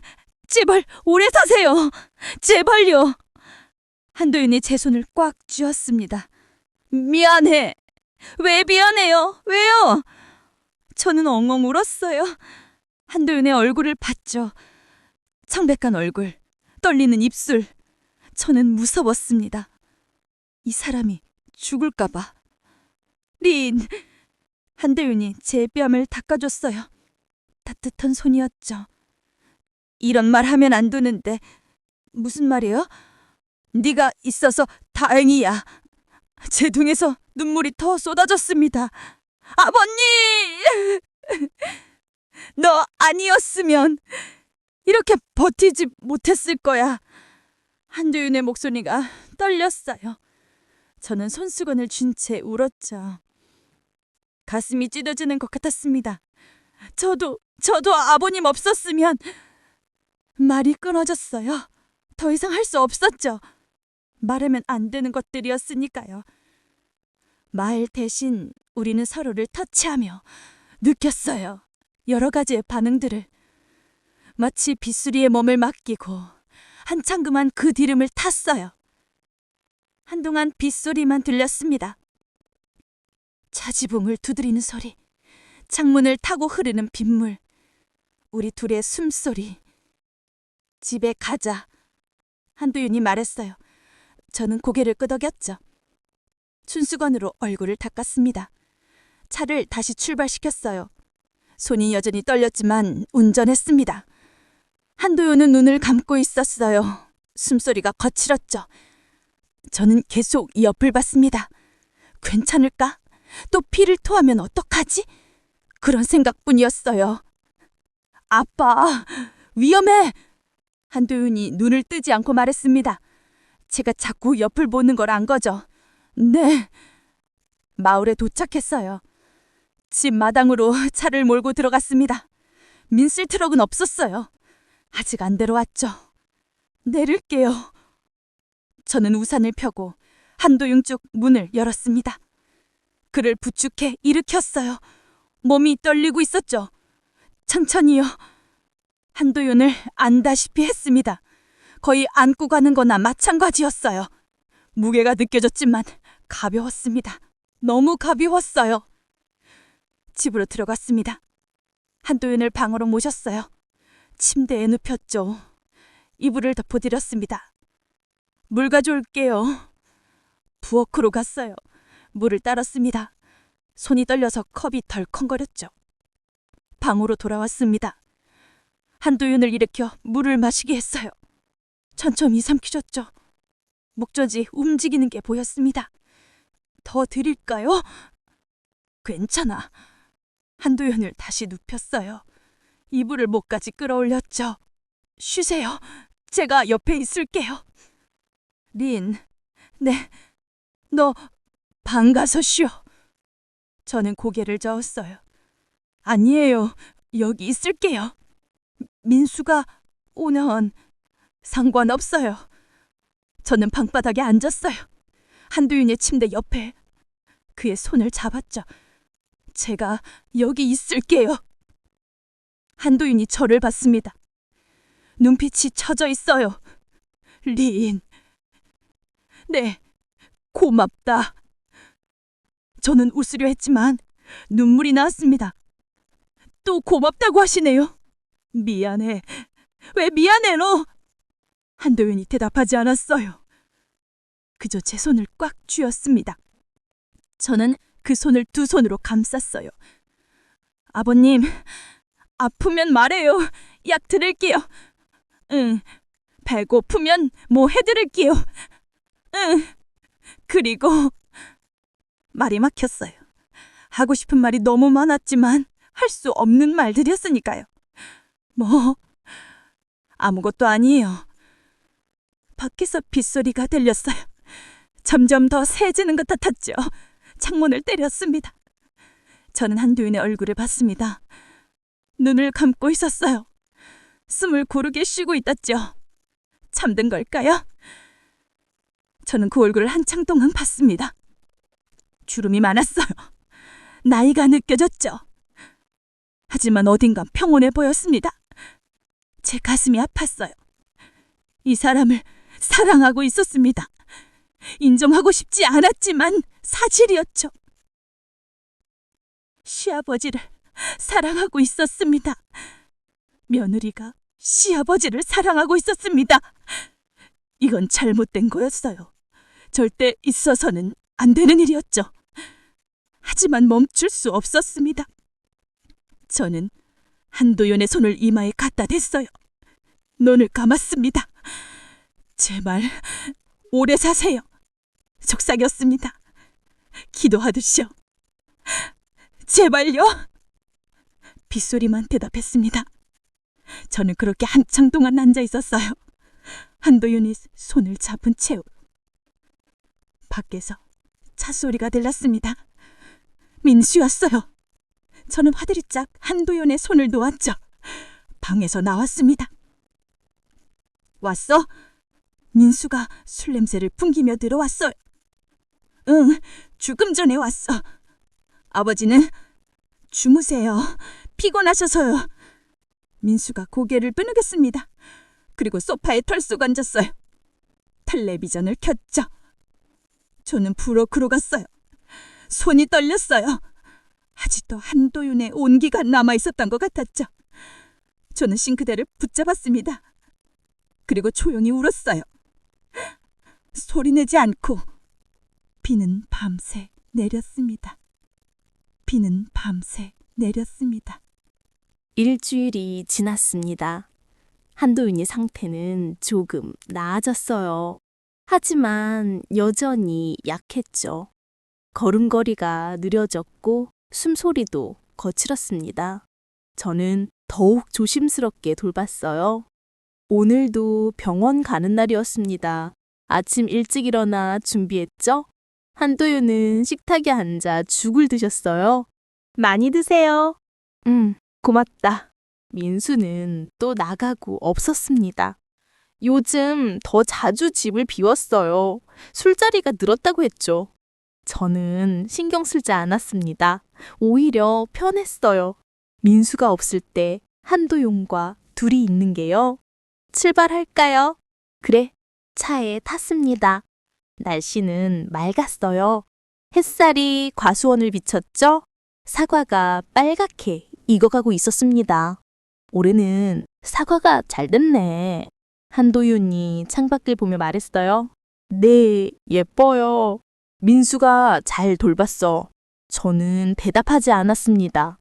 Speaker 1: 제발 오래 사세요. 제발요. 한도윤이 제 손을 꽉 쥐었습니다. 미안해. 왜 미안해요? 왜요? 저는 엉엉 울었어요. 한도윤의 얼굴을 봤죠. 창백한 얼굴, 떨리는 입술. 저는 무서웠습니다. 이 사람이 죽을까 봐. 린! 한도윤이 제 뺨을 닦아줬어요. 따뜻한 손이었죠. 이런 말 하면 안 되는데. 무슨 말이에요? 네가 있어서 다행이야. 제 등에서 눈물이 더 쏟아졌습니다. 아버님! 너 아니었으면 이렇게 버티지 못했을 거야. 한도윤의 목소리가 떨렸어요. 저는 손수건을 쥔 채 울었죠. 가슴이 찢어지는 것 같았습니다. 저도 아버님 없었으면. 말이 끊어졌어요. 더 이상 할 수 없었죠. 말하면 안 되는 것들이었으니까요. 말 대신 우리는 서로를 터치하며 느꼈어요. 여러 가지의 반응들을. 마치 빗수리에 몸을 맡기고 한참 그만 그 디름을 탔어요. 한동안 빗소리만 들렸습니다. 차지붕을 두드리는 소리, 창문을 타고 흐르는 빗물,
Speaker 6: 우리 둘의 숨소리. 집에 가자. 한도윤이 말했어요. 저는 고개를 끄덕였죠. 춘수건으로 얼굴을 닦았습니다. 차를 다시 출발시켰어요. 손이 여전히 떨렸지만 운전했습니다. 한도윤은 눈을 감고 있었어요. 숨소리가 거칠었죠. 저는 계속 옆을 봤습니다. 괜찮을까? 또 피를 토하면 어떡하지? 그런 생각뿐이었어요. 아빠, 위험해! 한도윤이 눈을 뜨지 않고 말했습니다. 제가 자꾸 옆을 보는 걸 안 거죠. 네. 마을에 도착했어요. 집 마당으로 차를 몰고 들어갔습니다. 민쓸 트럭은 없었어요. 아직 안 데려왔죠. 내릴게요. 저는 우산을 펴고 한도윤 쪽 문을 열었습니다. 그를 부축해 일으켰어요. 몸이 떨리고 있었죠. 천천히요. 한도윤을 안다시피 했습니다. 거의 안고 가는 거나 마찬가지였어요. 무게가 느껴졌지만 가벼웠습니다. 너무 가벼웠어요. 집으로 들어갔습니다. 한도윤을 방으로 모셨어요. 침대에 눕혔죠. 이불을 덮어드렸습니다. 물 가져올게요. 부엌으로 갔어요. 물을 따랐습니다. 손이 떨려서 컵이 덜컹거렸죠. 방으로 돌아왔습니다. 한도윤을 일으켜 물을 마시게 했어요. 천천히 삼키셨죠. 목젖이 움직이는 게 보였습니다. 더 드릴까요? 괜찮아. 한도윤을 다시 눕혔어요. 이불을 목까지 끌어올렸죠. 쉬세요. 제가 옆에 있을게요. 린, 네, 너 방 가서 쉬어. 저는 고개를 저었어요. 아니에요. 여기 있을게요. 민수가 오면 상관없어요. 저는 방바닥에 앉았어요. 한도윤의 침대 옆에 그의 손을 잡았죠. 제가 여기 있을게요. 한도윤이 저를 봤습니다. 눈빛이 처져 있어요. 린. 네, 고맙다. 저는 웃으려 했지만 눈물이 나왔습니다. 또 고맙다고 하시네요. 미안해. 왜 미안해 너? 한도윤이 대답하지 않았어요. 그저 제 손을 꽉 쥐었습니다. 저는 그 손을 두 손으로 감쌌어요. 아버님, 아프면 말해요. 약 드릴게요. 응. 배고프면 뭐 해드릴게요. 응. 그리고 말이 막혔어요. 하고 싶은 말이 너무 많았지만 할 수 없는 말들이었으니까요. 뭐 아무것도 아니에요. 밖에서 빗소리가 들렸어요. 점점 더 세지는 것 같았죠. 창문을 때렸습니다. 저는 한도윤의 얼굴을 봤습니다. 눈을 감고 있었어요. 숨을 고르게 쉬고 있었죠. 잠든 걸까요? 저는 그 얼굴을 한창 동안 봤습니다. 주름이 많았어요. 나이가 느껴졌죠. 하지만 어딘가 평온해 보였습니다. 제 가슴이 아팠어요. 이 사람을 사랑하고 있었습니다. 인정하고 싶지 않았지만 사실이었죠. 시아버지를 사랑하고 있었습니다. 며느리가 시아버지를 사랑하고 있었습니다. 이건 잘못된 거였어요. 절대 있어서는 안 되는 일이었죠. 하지만 멈출 수 없었습니다. 저는 한도윤의 손을 이마에 갖다 댔어요. 눈을 감았습니다. 제발 오래 사세요. 속삭였습니다. 기도하듯이요. 제발요. 빗소리만 대답했습니다. 저는 그렇게 한창 동안 앉아 있었어요. 한도윤이 손을 잡은 채로. 밖에서 차 소리가 들렸습니다. 민수였어요. 저는 화들이짝 한도윤의 손을 놓았죠. 방에서 나왔습니다. 왔어? 민수가 술 냄새를 풍기며 들어왔어요. 응, 조금 전에 왔어. 아버지는? 주무세요. 피곤하셔서요. 민수가 고개를 끄덕였습니다. 그리고 소파에 털썩 앉았어요. 텔레비전을 켰죠. 저는 부엌으로 갔어요. 손이 떨렸어요. 아직도 한도윤의 온기가 남아있었던 것 같았죠. 저는 싱크대를 붙잡았습니다. 그리고 조용히 울었어요. 소리내지 않고. 비는 밤새 내렸습니다. 비는 밤새 내렸습니다.
Speaker 7: 일주일이 지났습니다. 한도윤이 상태는 조금 나아졌어요. 하지만 여전히 약했죠. 걸음걸이가 느려졌고 숨소리도 거칠었습니다. 저는 더욱 조심스럽게 돌봤어요. 오늘도 병원 가는 날이었습니다. 아침 일찍 일어나 준비했죠? 한도윤은 식탁에 앉아 죽을 드셨어요. 많이 드세요. 고맙다. 민수는 또 나가고 없었습니다. 요즘 더 자주 집을 비웠어요. 술자리가 늘었다고 했죠. 저는 신경 쓰지 않았습니다. 오히려 편했어요. 민수가 없을 때 한도윤과 둘이 있는 게요. 출발할까요? 그래, 차에 탔습니다. 날씨는 맑았어요. 햇살이 과수원을 비쳤죠? 사과가 빨갛게 익어가고 있었습니다. 올해는 사과가 잘 됐네. 한도윤이 창밖을 보며 말했어요. 네, 예뻐요. 민수가 잘 돌봤어. 저는 대답하지 않았습니다.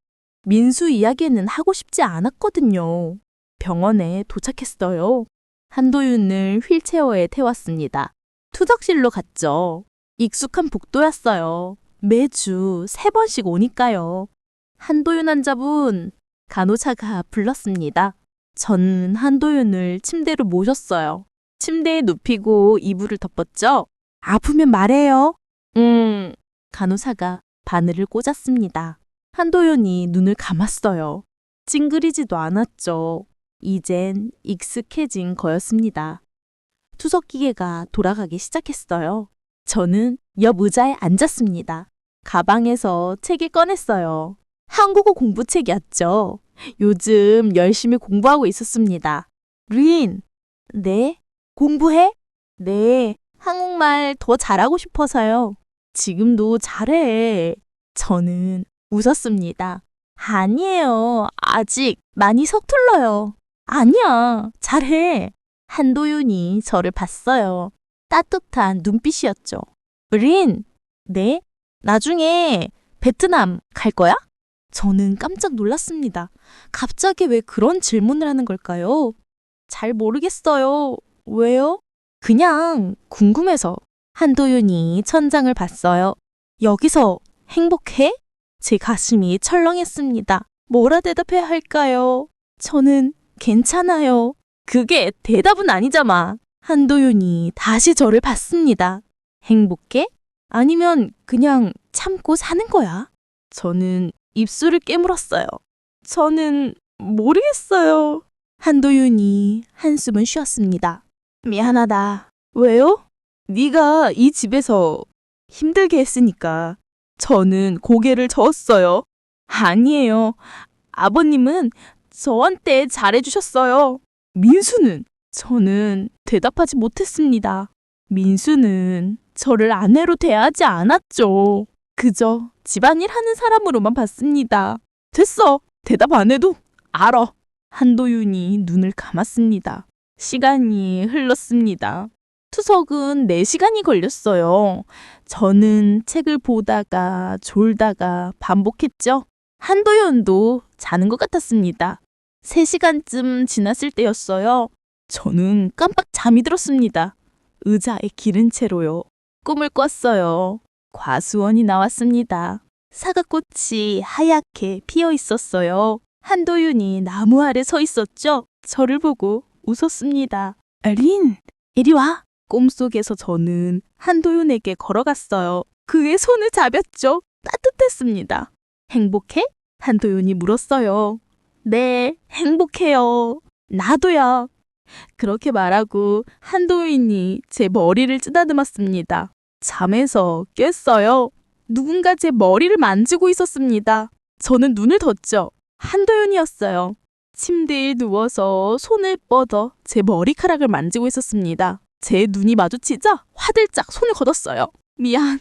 Speaker 7: 민수 이야기는 하고 싶지 않았거든요. 병원에 도착했어요. 한도윤을 휠체어에 태웠습니다. 투석실로 갔죠. 익숙한 복도였어요. 매주 3번씩 오니까요. 한도윤 환자분, 간호사가 불렀습니다. 저는 한도윤을 침대로 모셨어요. 침대에 눕히고 이불을 덮었죠. 아프면 말해요. 간호사가 바늘을 꽂았습니다. 한도윤이 눈을 감았어요. 찡그리지도 않았죠. 이젠 익숙해진 거였습니다. 투석기계가 돌아가기 시작했어요. 저는 옆 의자에 앉았습니다. 가방에서 책을 꺼냈어요. 한국어 공부책이었죠. 요즘 열심히 공부하고 있었습니다. 린, 네? 공부해? 네, 한국말 더 잘하고 싶어서요. 지금도 잘해. 저는 웃었습니다. 아니에요. 아직 많이 서툴러요. 아니야, 잘해. 한도윤이 저를 봤어요. 따뜻한 눈빛이었죠. 린, 네? 나중에 베트남 갈 거야? 저는 깜짝 놀랐습니다. 갑자기 왜 그런 질문을 하는 걸까요? 잘 모르겠어요. 왜요? 그냥 궁금해서. 한도윤이 천장을 봤어요. 여기서 행복해? 제 가슴이 철렁했습니다. 뭐라 대답해야 할까요? 저는 괜찮아요. 그게 대답은 아니잖아. 한도윤이 다시 저를 봤습니다. 행복해? 아니면 그냥 참고 사는 거야? 저는 입술을 깨물었어요. 저는 모르겠어요. 한도윤이 한숨을 쉬었습니다. 미안하다. 왜요? 네가 이 집에서 힘들게 했으니까. 저는 고개를 저었어요. 아니에요. 아버님은 저한테 잘해주셨어요. 민수는? 저는 대답하지 못했습니다. 민수는 저를 아내로 대하지 않았죠. 그저 집안일 하는 사람으로만 봤습니다. 됐어. 대답 안 해도 알아. 한도윤이 눈을 감았습니다. 시간이 흘렀습니다. 투석은 4시간이 걸렸어요. 저는 책을 보다가 졸다가 반복했죠. 한도윤도 자는 것 같았습니다. 3시간쯤 지났을 때였어요. 저는 깜빡 잠이 들었습니다. 의자에 기른 채로요. 꿈을 꿨어요. 과수원이 나왔습니다. 사과꽃이 하얗게 피어 있었어요. 한도윤이 나무 아래 서 있었죠. 저를 보고 웃었습니다. 린, 이리 와. 꿈속에서 저는 한도윤에게 걸어갔어요. 그의 손을 잡았죠. 따뜻했습니다. 행복해? 한도윤이 물었어요. 네, 행복해요. 나도요. 그렇게 말하고 한도윤이 제 머리를 쓰다듬었습니다. 잠에서 깼어요. 누군가 제 머리를 만지고 있었습니다. 저는 눈을 떴죠. 한도윤이었어요. 침대에 누워서 손을 뻗어 제 머리카락을 만지고 있었습니다. 제 눈이 마주치자 화들짝 손을 걷었어요. 미안,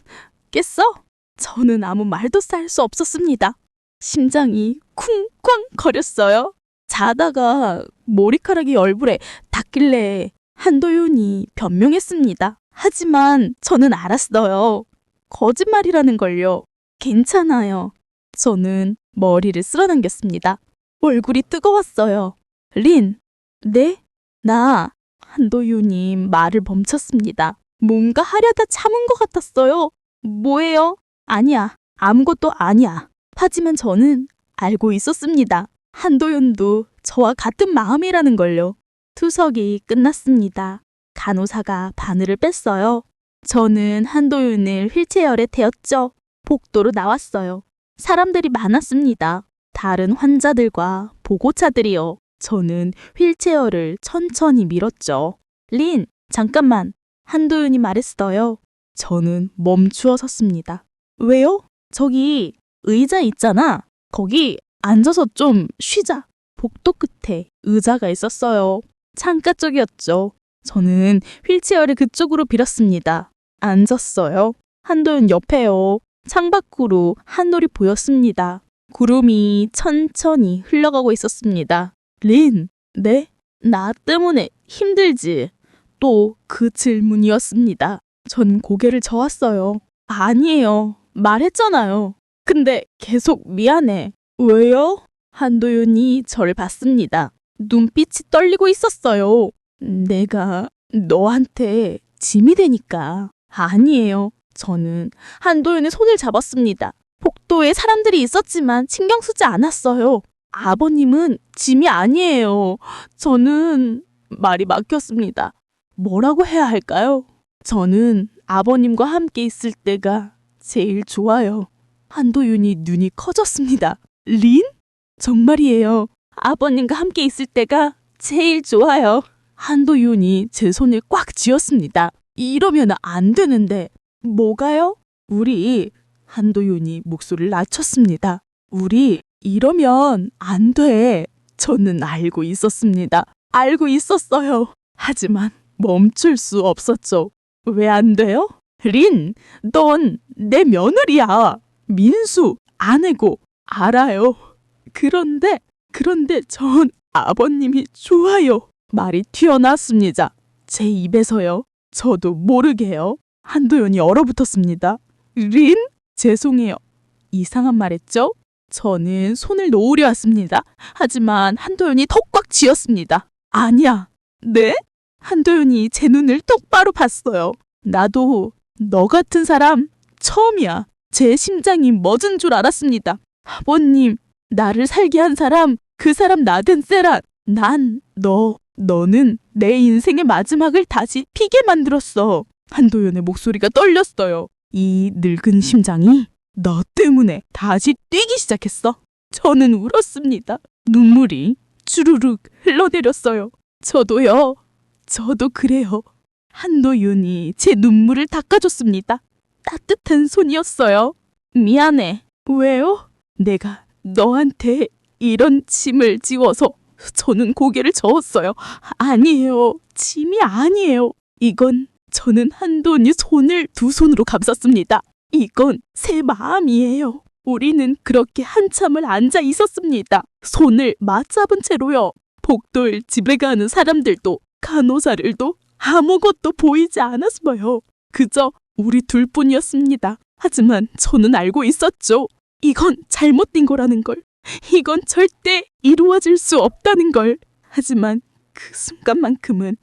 Speaker 7: 깼어? 저는 아무 말도 할 수 없었습니다. 심장이 쿵쾅 거렸어요. 자다가 머리카락이 얼굴에 닿길래 한도윤이 변명했습니다. 하지만 저는 알았어요. 거짓말이라는 걸요. 괜찮아요. 저는 머리를 쓸어당겼습니다. 얼굴이 뜨거웠어요. 린, 네? 나 한도윤이 말을 멈췄습니다. 뭔가 하려다 참은 것 같았어요. 뭐예요? 아니야. 아무것도 아니야. 하지만 저는 알고 있었습니다. 한도윤도 저와 같은 마음이라는 걸요. 투석이 끝났습니다. 간호사가 바늘을 뺐어요. 저는 한도윤을 휠체어에 태웠죠. 복도로 나왔어요. 사람들이 많았습니다. 다른 환자들과 보고차들이요. 저는 휠체어를 천천히 밀었죠. 린, 잠깐만. 한도윤이 말했어요. 저는 멈추어 섰습니다. 왜요? 저기 의자 있잖아. 거기 앉아서 좀 쉬자. 복도 끝에 의자가 있었어요. 창가 쪽이었죠. 저는 휠체어를 그쪽으로 빌었습니다. 앉았어요. 한도윤 옆에요. 창밖으로 하늘이 보였습니다. 구름이 천천히 흘러가고 있었습니다. 린, 네? 나 때문에 힘들지? 또 그 질문이었습니다. 전 고개를 저었어요. 아니에요. 말했잖아요. 근데 계속 미안해. 왜요? 한도윤이 저를 봤습니다. 눈빛이 떨리고 있었어요. 내가 너한테 짐이 되니까. 아니에요. 저는 한도윤의 손을 잡았습니다. 복도에 사람들이 있었지만 신경 쓰지 않았어요. 아버님은 짐이 아니에요. 저는 말이 막혔습니다. 뭐라고 해야 할까요? 저는 아버님과 함께 있을 때가 제일 좋아요. 한도윤이 눈이 커졌습니다. 린? 정말이에요. 아버님과 함께 있을 때가 제일 좋아요. 한도윤이 제 손을 꽉 쥐었습니다. 이러면 안 되는데. 뭐가요? 우리, 한도윤이 목소리를 낮췄습니다. 우리 이러면 안 돼. 저는 알고 있었습니다. 알고 있었어요. 하지만 멈출 수 없었죠. 왜 안 돼요? 린, 넌 내 며느리야. 민수, 아내고 알아요. 그런데 전 아버님이 좋아요. 말이 튀어나왔습니다. 제 입에서요. 저도 모르게요. 한도윤이 얼어붙었습니다. 린? 죄송해요. 이상한 말 했죠? 저는 손을 놓으려 했습니다. 하지만 한도윤이 턱 꽉 쥐었습니다. 아니야. 네? 한도윤이 제 눈을 똑바로 봤어요. 나도 너 같은 사람 처음이야. 제 심장이 멎은 줄 알았습니다. 아버님, 나를 살게 한 사람, 그 사람 나den 세란. 너는 내 인생의 마지막을 다시 피게 만들었어. 한도윤의 목소리가 떨렸어요. 이 늙은 심장이 너 때문에 다시 뛰기 시작했어. 저는 울었습니다. 눈물이 주르륵 흘러내렸어요. 저도 그래요. 한도윤이 제 눈물을 닦아줬습니다. 따뜻한 손이었어요. 미안해. 왜요? 내가 너한테 이런 짐을 지워서. 저는 고개를 저었어요. 아니에요. 짐이 아니에요. 저는 한도윤이 손을 두 손으로 감쌌습니다. 이건 새 마음이에요. 우리는 그렇게 한참을 앉아 있었습니다. 손을 맞잡은 채로요. 복도를 집에 가는 사람들도 간호사들도 아무것도 보이지 않았어요. 그저 우리 둘뿐이었습니다. 하지만 저는 알고 있었죠. 이건 잘못된 거라는 걸. 이건 절대 이루어질 수 없다는 걸. 하지만 그 순간만큼은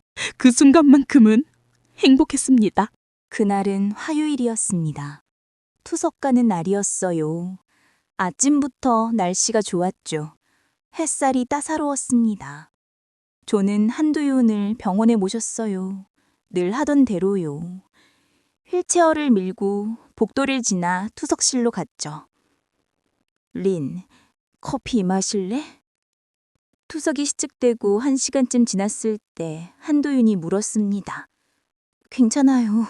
Speaker 7: 행복했습니다.
Speaker 1: 그날은 화요일이었습니다. 투석 가는 날이었어요. 아침부터 날씨가 좋았죠. 햇살이 따사로웠습니다. 저는 한도윤을 병원에 모셨어요. 늘 하던 대로요. 휠체어를 밀고 복도를 지나 투석실로 갔죠. 린, 커피 마실래? 투석이 시작되고 1시간쯤 지났을 때 한도윤이 물었습니다. 괜찮아요.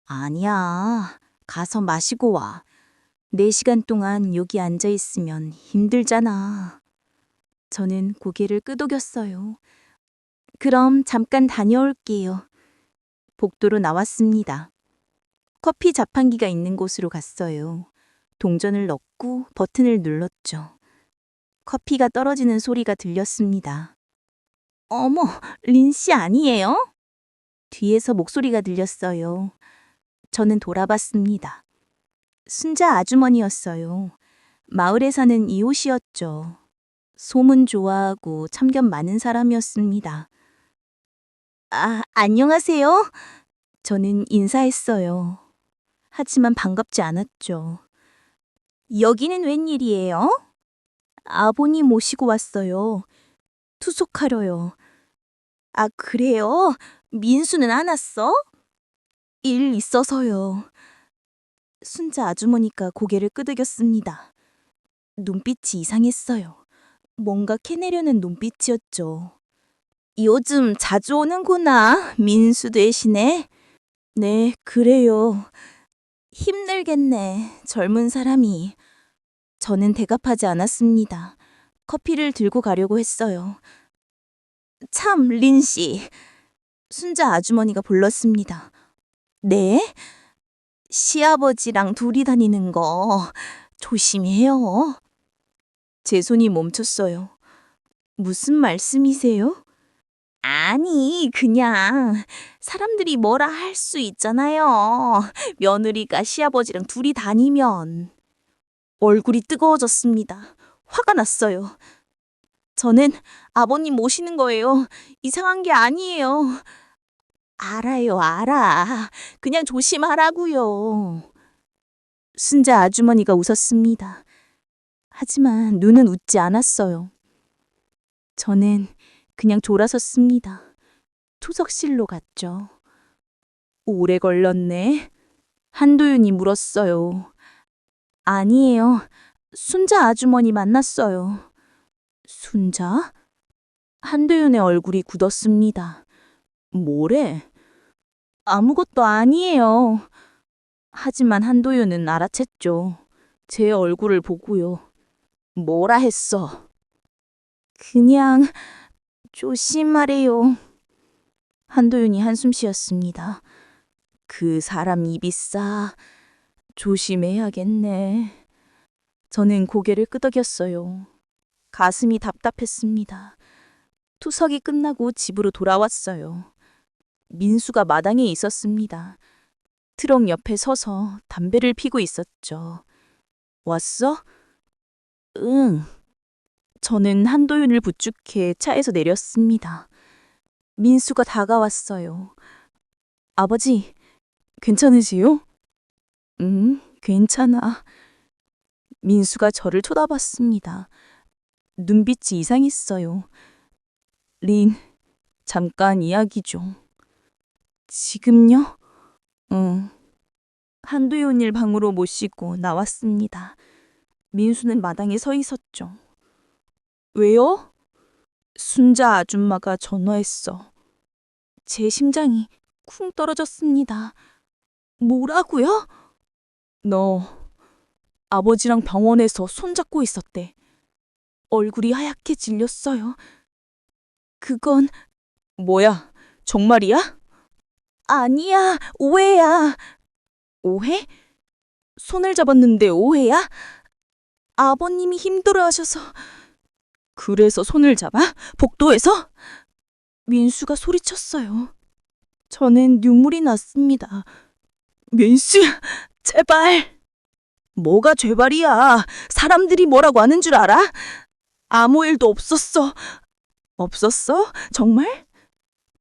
Speaker 1: 아니야. 가서 마시고 와. 4시간 동안 여기 앉아 있으면 힘들잖아. 저는 고개를 끄덕였어요. 그럼 잠깐 다녀올게요. 복도로 나왔습니다. 커피 자판기가 있는 곳으로 갔어요. 동전을 넣고 버튼을 눌렀죠.
Speaker 3: 커피가 떨어지는 소리가 들렸습니다. 어머, 린 씨 아니에요? 뒤에서 목소리가 들렸어요. 저는 돌아봤습니다. 순자 아주머니였어요. 마을에 사는 이웃이었죠. 소문 좋아하고 참견 많은 사람이었습니다. 아, 안녕하세요. 저는 인사했어요. 하지만 반갑지 않았죠. 여기는 웬일이에요? 아버님 모시고 왔어요. 투숙하려요. 아, 그래요? 민수는 안 왔어? 일 있어서요. 순자 아주머니가 고개를 끄덕였습니다. 눈빛이 이상했어요. 뭔가 캐내려는 눈빛이었죠. 요즘 자주 오는구나, 민수 대신에. 네, 그래요. 힘들겠네, 젊은 사람이. 저는 대답하지 않았습니다. 커피를 들고 가려고 했어요. 참, 린 씨. 순자 아주머니가 불렀습니다. 네? 시아버지랑 둘이 다니는 거 조심해요. 제 손이 멈췄어요. 무슨 말씀이세요? 아니, 그냥 사람들이 뭐라 할 수 있잖아요. 며느리가 시아버지랑 둘이 다니면. 얼굴이 뜨거워졌습니다. 화가 났어요. 저는 아버님 모시는 거예요. 이상한 게 아니에요. 알아요, 알아. 그냥 조심하라고요. 순자 아주머니가 웃었습니다. 하지만 눈은 웃지 않았어요. 저는 그냥 졸아섰습니다. 투석실로 갔죠. 오래 걸렸네. 한도윤이 물었어요. 아니에요. 순자 아주머니 만났어요. 순자? 한도윤의 얼굴이 굳었습니다. 뭐래? 아무것도 아니에요. 하지만 한도윤은 알아챘죠. 제 얼굴을 보고요. 뭐라 했어? 그냥 조심하래요. 한도윤이 한숨 쉬었습니다. 그 사람 입이 싸. 조심해야겠네. 저는 고개를 끄덕였어요. 가슴이 답답했습니다. 투석이 끝나고 집으로 돌아왔어요. 민수가 마당에 있었습니다. 트럭 옆에 서서 담배를 피고 있었죠. 왔어? 응. 저는 한도윤을 부축해 차에서 내렸습니다. 민수가 다가왔어요. 아버지, 괜찮으세요? 응, 괜찮아. 민수가 저를 쳐다봤습니다. 눈빛이 이상했어요. 린, 잠깐 이야기 좀. 지금요? 응. 한도윤을 방으로 모시고 나왔습니다. 민수는 마당에 서 있었죠. 왜요? 순자 아줌마가 전화했어. 제 심장이 쿵 떨어졌습니다. 뭐라고요? 너 아버지랑 병원에서 손잡고 있었대. 얼굴이 하얗게 질렸어요. 그건 뭐야? 정말이야? 아니야, 오해야. 오해? 손을 잡았는데 오해야? 아버님이 힘들어하셔서. 그래서 손을 잡아? 복도에서? 민수가 소리쳤어요. 저는 눈물이 났습니다. 민수, 제발. 뭐가 제발이야. 사람들이 뭐라고 하는 줄 알아? 아무 일도 없었어. 없었어? 정말?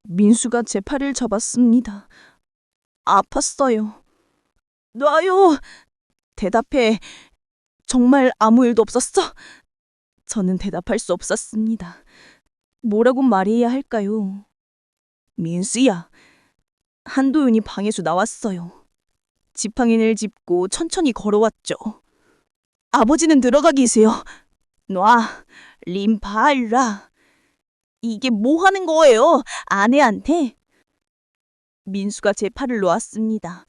Speaker 3: 민수가 제 팔을 잡았습니다. 아팠어요. 놔요. 대답해. 정말 아무 일도 없었어? 저는 대답할 수 없었습니다. 뭐라고 말해야 할까요? 민수야. 한도윤이 방에서 나왔어요. 지팡이를 짚고 천천히 걸어왔죠. 아버지는 들어가 계세요. 놔. 린 봐라. 이게 뭐 하는 거예요? 아내한테? 민수가 제 팔을 놓았습니다.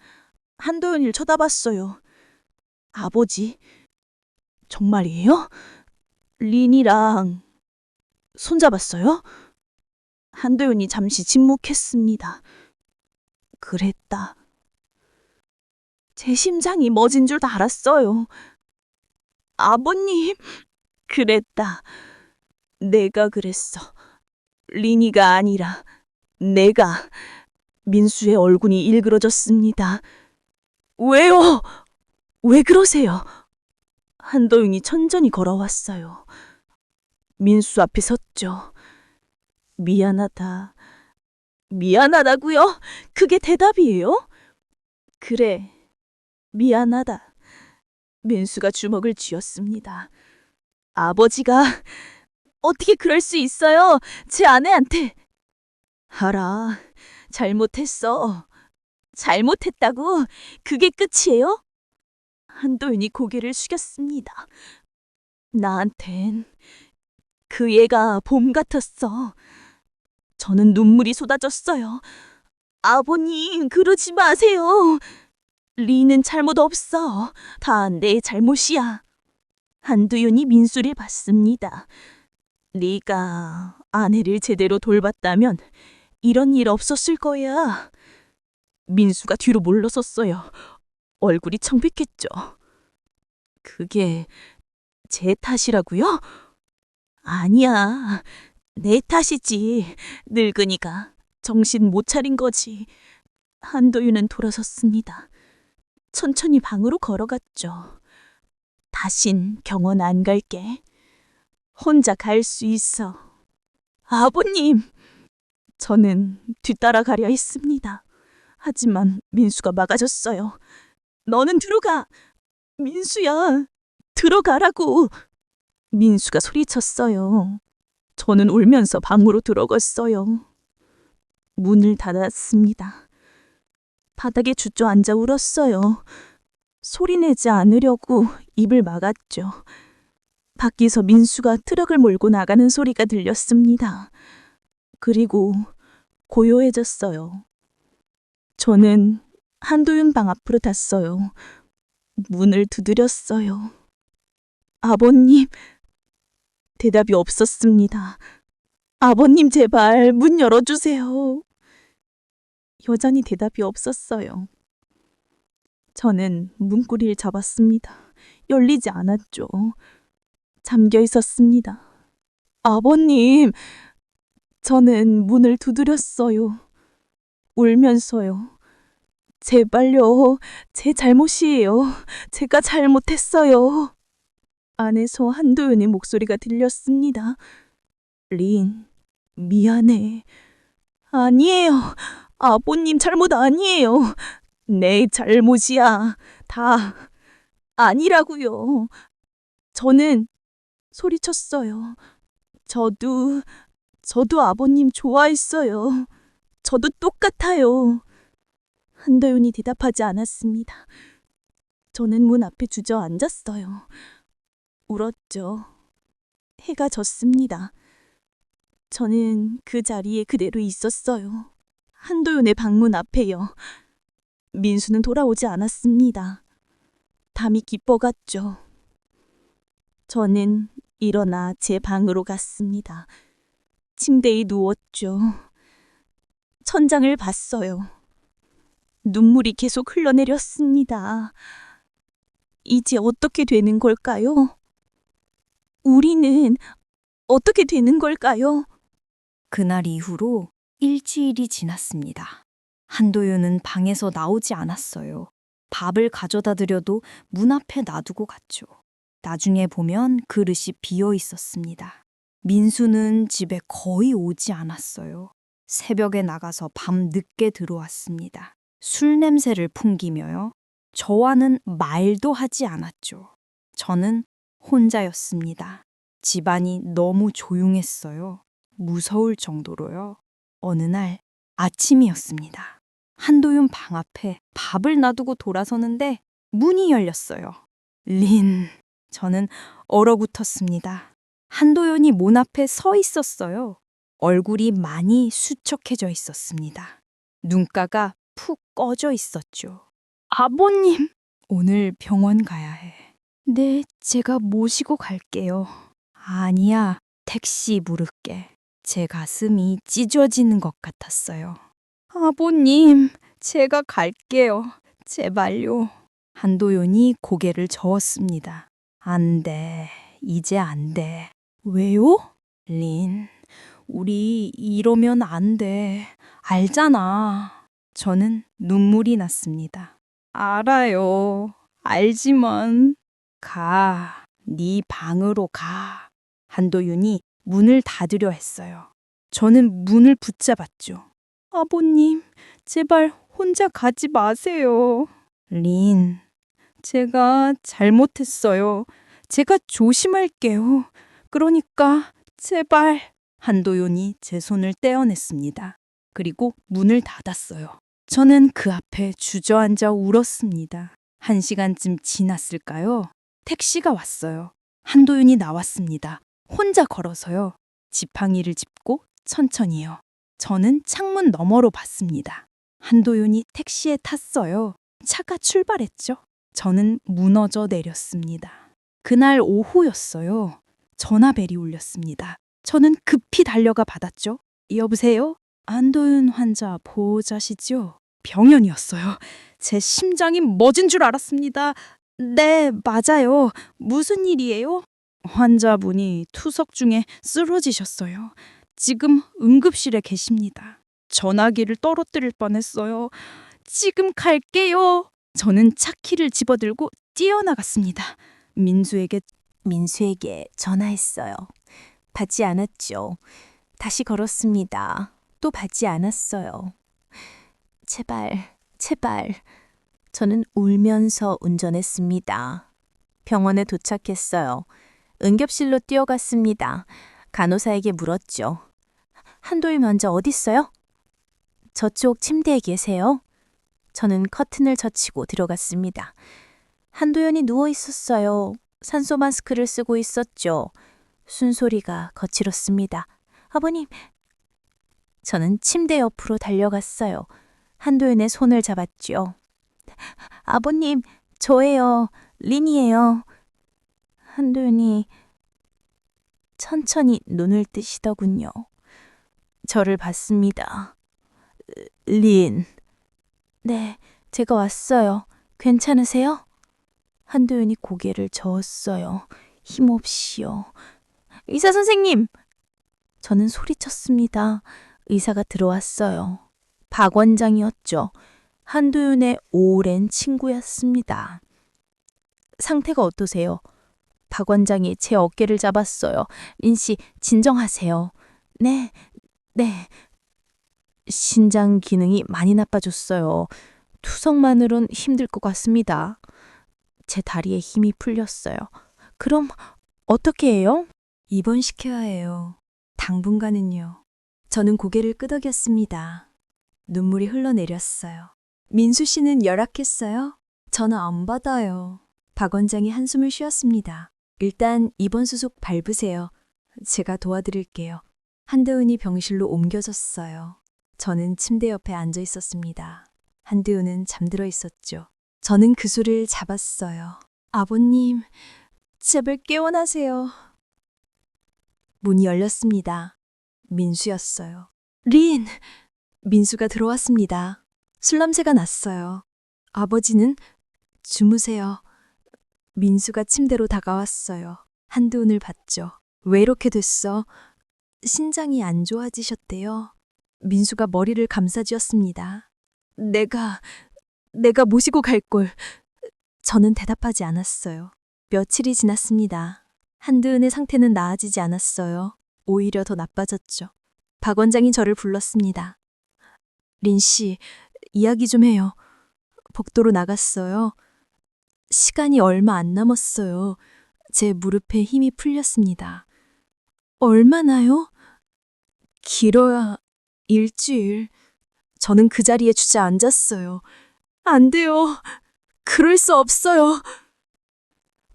Speaker 3: 한도윤을 쳐다봤어요. 아버지, 정말이에요? 린이랑 손잡았어요? 한도윤이 잠시 침묵했습니다. 그랬다. 제 심장이 멎은 줄 알았어요. 아버님,
Speaker 2: 그랬다. 내가 그랬어. 리니가 아니라 내가. 민수의 얼굴이 일그러졌습니다. 왜요? 왜 그러세요? 한도윤이 천천히 걸어왔어요. 민수 앞에 섰죠. 미안하다. 미안하다고요? 그게 대답이에요? 그래, 미안하다. 민수가 주먹을 쥐었습니다. 아버지가 어떻게 그럴 수 있어요? 제 아내한테. 알아, 잘못했어. 잘못했다고? 그게 끝이에요? 한도윤이 고개를 숙였습니다. 나한텐 그 얘가 봄 같았어. 저는 눈물이 쏟아졌어요. 아버님, 그러지 마세요. 리는 잘못 없어. 다 내 잘못이야. 한두윤이 민수를 봤습니다. 네가 아내를 제대로 돌봤다면 이런 일 없었을 거야. 민수가 뒤로 물러섰어요. 얼굴이 청백했죠. 그게 제 탓이라고요? 아니야. 내 탓이지. 늙으니까 정신 못 차린 거지. 한도윤은 돌아섰습니다. 천천히 방으로 걸어갔죠. 다신 병원 안 갈게. 혼자 갈 수 있어. 아버님! 저는 뒤따라 가려 했습니다. 하지만 민수가 막아줬어요. 너는 들어가! 민수야, 들어가라고! 민수가 소리쳤어요. 저는 울면서 방으로 들어갔어요. 문을 닫았습니다. 바닥에 주저앉아 울었어요. 소리내지 않으려고 입을 막았죠. 밖에서 민수가 트럭을 몰고 나가는 소리가 들렸습니다. 그리고 고요해졌어요. 저는 한도윤 방 앞으로 갔어요. 문을 두드렸어요. 아버님, 대답이 없었습니다. 아버님, 제발 문 열어주세요. 여전히 대답이 없었어요. 저는 문고리를 잡았습니다. 열리지 않았죠. 잠겨 있었습니다. 아버님, 저는 문을 두드렸어요. 울면서요. 제발요, 제 잘못이에요. 제가 잘못했어요. 안에서 한도윤의 목소리가 들렸습니다. 린, 미안해. 아니에요. 아버님 잘못 아니에요. 내 잘못이야. 다 아니라고요. 저는 소리쳤어요. 저도 아버님 좋아했어요. 저도 똑같아요. 한도윤이 대답하지 않았습니다. 저는 문 앞에 주저앉았어요. 울었죠. 해가 졌습니다. 저는 그 자리에 그대로 있었어요. 한도윤의 방문 앞에요. 민수는 돌아오지 않았습니다. 담이 깊어갔죠. 저는 일어나 제 방으로 갔습니다. 침대에 누웠죠. 천장을 봤어요. 눈물이 계속 흘러내렸습니다. 이제 어떻게 되는 걸까요? 우리는 어떻게 되는 걸까요?
Speaker 1: 그날 이후로 일주일이 지났습니다. 한도윤은 방에서 나오지 않았어요. 밥을 가져다 드려도 문 앞에 놔두고 갔죠. 나중에 보면 그릇이 비어 있었습니다. 민수는 집에 거의 오지 않았어요. 새벽에 나가서 밤 늦게 들어왔습니다. 술 냄새를 풍기며요. 저와는 말도 하지 않았죠. 저는 혼자였습니다. 집안이 너무 조용했어요. 무서울 정도로요. 어느 날 아침이었습니다. 한도윤 방 앞에 밥을 놔두고 돌아서는데 문이 열렸어요. 린, 저는 얼어붙었습니다. 한도윤이 문 앞에 서 있었어요. 얼굴이 많이 수척해져 있었습니다. 눈가가 푹 꺼져 있었죠.
Speaker 7: 아버님,
Speaker 1: 오늘 병원 가야 해. 네, 제가 모시고 갈게요. 아니야, 택시 부를게. 제 가슴이 찢어지는 것 같았어요. 아버님, 제가 갈게요. 제발요. 한도윤이 고개를 저었습니다. 안 돼.
Speaker 3: 이제 안 돼. 왜요? 린, 우리 이러면 안 돼. 알잖아. 저는 눈물이 났습니다. 알아요. 알지만. 가. 네 방으로 가. 한도윤이 문을 닫으려 했어요. 저는 문을 붙잡았죠. 아버님, 제발 혼자 가지 마세요. 린, 제가 잘못했어요. 제가 조심할게요. 그러니까 제발. 한도윤이 제 손을 떼어냈습니다. 그리고 문을 닫았어요. 저는 그 앞에 주저앉아 울었습니다. 1시간쯤 지났을까요? 택시가 왔어요. 한도윤이 나왔습니다. 혼자 걸어서요. 지팡이를 짚고 천천히요. 저는 창문 너머로 봤습니다. 한도윤이 택시에 탔어요. 차가 출발했죠. 저는 무너져 내렸습니다. 그날 오후였어요. 전화벨이 울렸습니다. 저는 급히 달려가 받았죠. 여보세요? 한도윤 환자 보호자시죠? 병연이었어요. 제 심장이 멎은 줄 알았습니다. 네, 맞아요. 무슨 일이에요? 환자분이 투석 중에 쓰러지셨어요. 지금 응급실에 계십니다. 전화기를 떨어뜨릴 뻔했어요. 지금 갈게요. 저는 차키를 집어들고 뛰어나갔습니다. 민수에게 전화했어요. 받지 않았죠. 다시 걸었습니다. 또 받지 않았어요. 제발. 저는 울면서 운전했습니다. 병원에 도착했어요. 응급실로 뛰어갔습니다. 간호사에게 물었죠. 한도윤 환자 어딨어요? 저쪽 침대에 계세요. 저는 커튼을 젖히고 들어갔습니다. 한도윤이 누워 있었어요. 산소 마스크를 쓰고 있었죠. 순소리가 거칠었습니다. 아버님. 저는 침대 옆으로 달려갔어요. 한도윤의 손을 잡았죠. 아버님, 저예요. 린이에요. 한도윤이 천천히 눈을 뜨시더군요. 저를 봤습니다. 린. 네, 제가 왔어요. 괜찮으세요? 한도윤이 고개를 저었어요. 힘없이요. 의사 선생님! 저는 소리쳤습니다. 의사가 들어왔어요. 박 원장이었죠. 한도윤의 오랜 친구였습니다. 상태가 어떠세요? 박 원장이 제 어깨를 잡았어요. 린 씨, 진정하세요. 네. 신장 기능이 많이 나빠졌어요. 투석만으론 힘들 것 같습니다. 제 다리에 힘이 풀렸어요. 그럼 어떻게 해요? 입원시켜야 해요. 당분간은요. 저는 고개를 끄덕였습니다. 눈물이 흘러내렸어요. 민수 씨는 열악했어요? 저는 안 받아요. 박 원장이 한숨을 쉬었습니다. 일단 입원 수속 밟으세요. 제가 도와드릴게요. 한도윤이 병실로 옮겨졌어요. 저는 침대 옆에 앉아 있었습니다. 한도윤은 잠들어 있었죠. 저는 그 손을 잡았어요. 아버님, 제발 깨어나세요. 문이 열렸습니다. 민수였어요. 린! 민수가 들어왔습니다. 술 냄새가 났어요. 아버지는 주무세요. 민수가 침대로 다가왔어요. 한도윤을 봤죠. 왜 이렇게 됐어? 신장이 안 좋아지셨대요. 민수가 머리를 감싸쥐었습니다. 내가 모시고 갈걸. 저는 대답하지 않았어요. 며칠이 지났습니다. 한도윤의 상태는 나아지지 않았어요. 오히려 더 나빠졌죠. 박 원장이 저를 불렀습니다. 린 씨, 이야기 좀 해요. 복도로 나갔어요. 시간이 얼마 안 남았어요. 제 무릎에 힘이 풀렸습니다. 얼마나요? 길어야 일주일. 저는 그 자리에 주저앉았어요. 안 돼요. 그럴 수 없어요.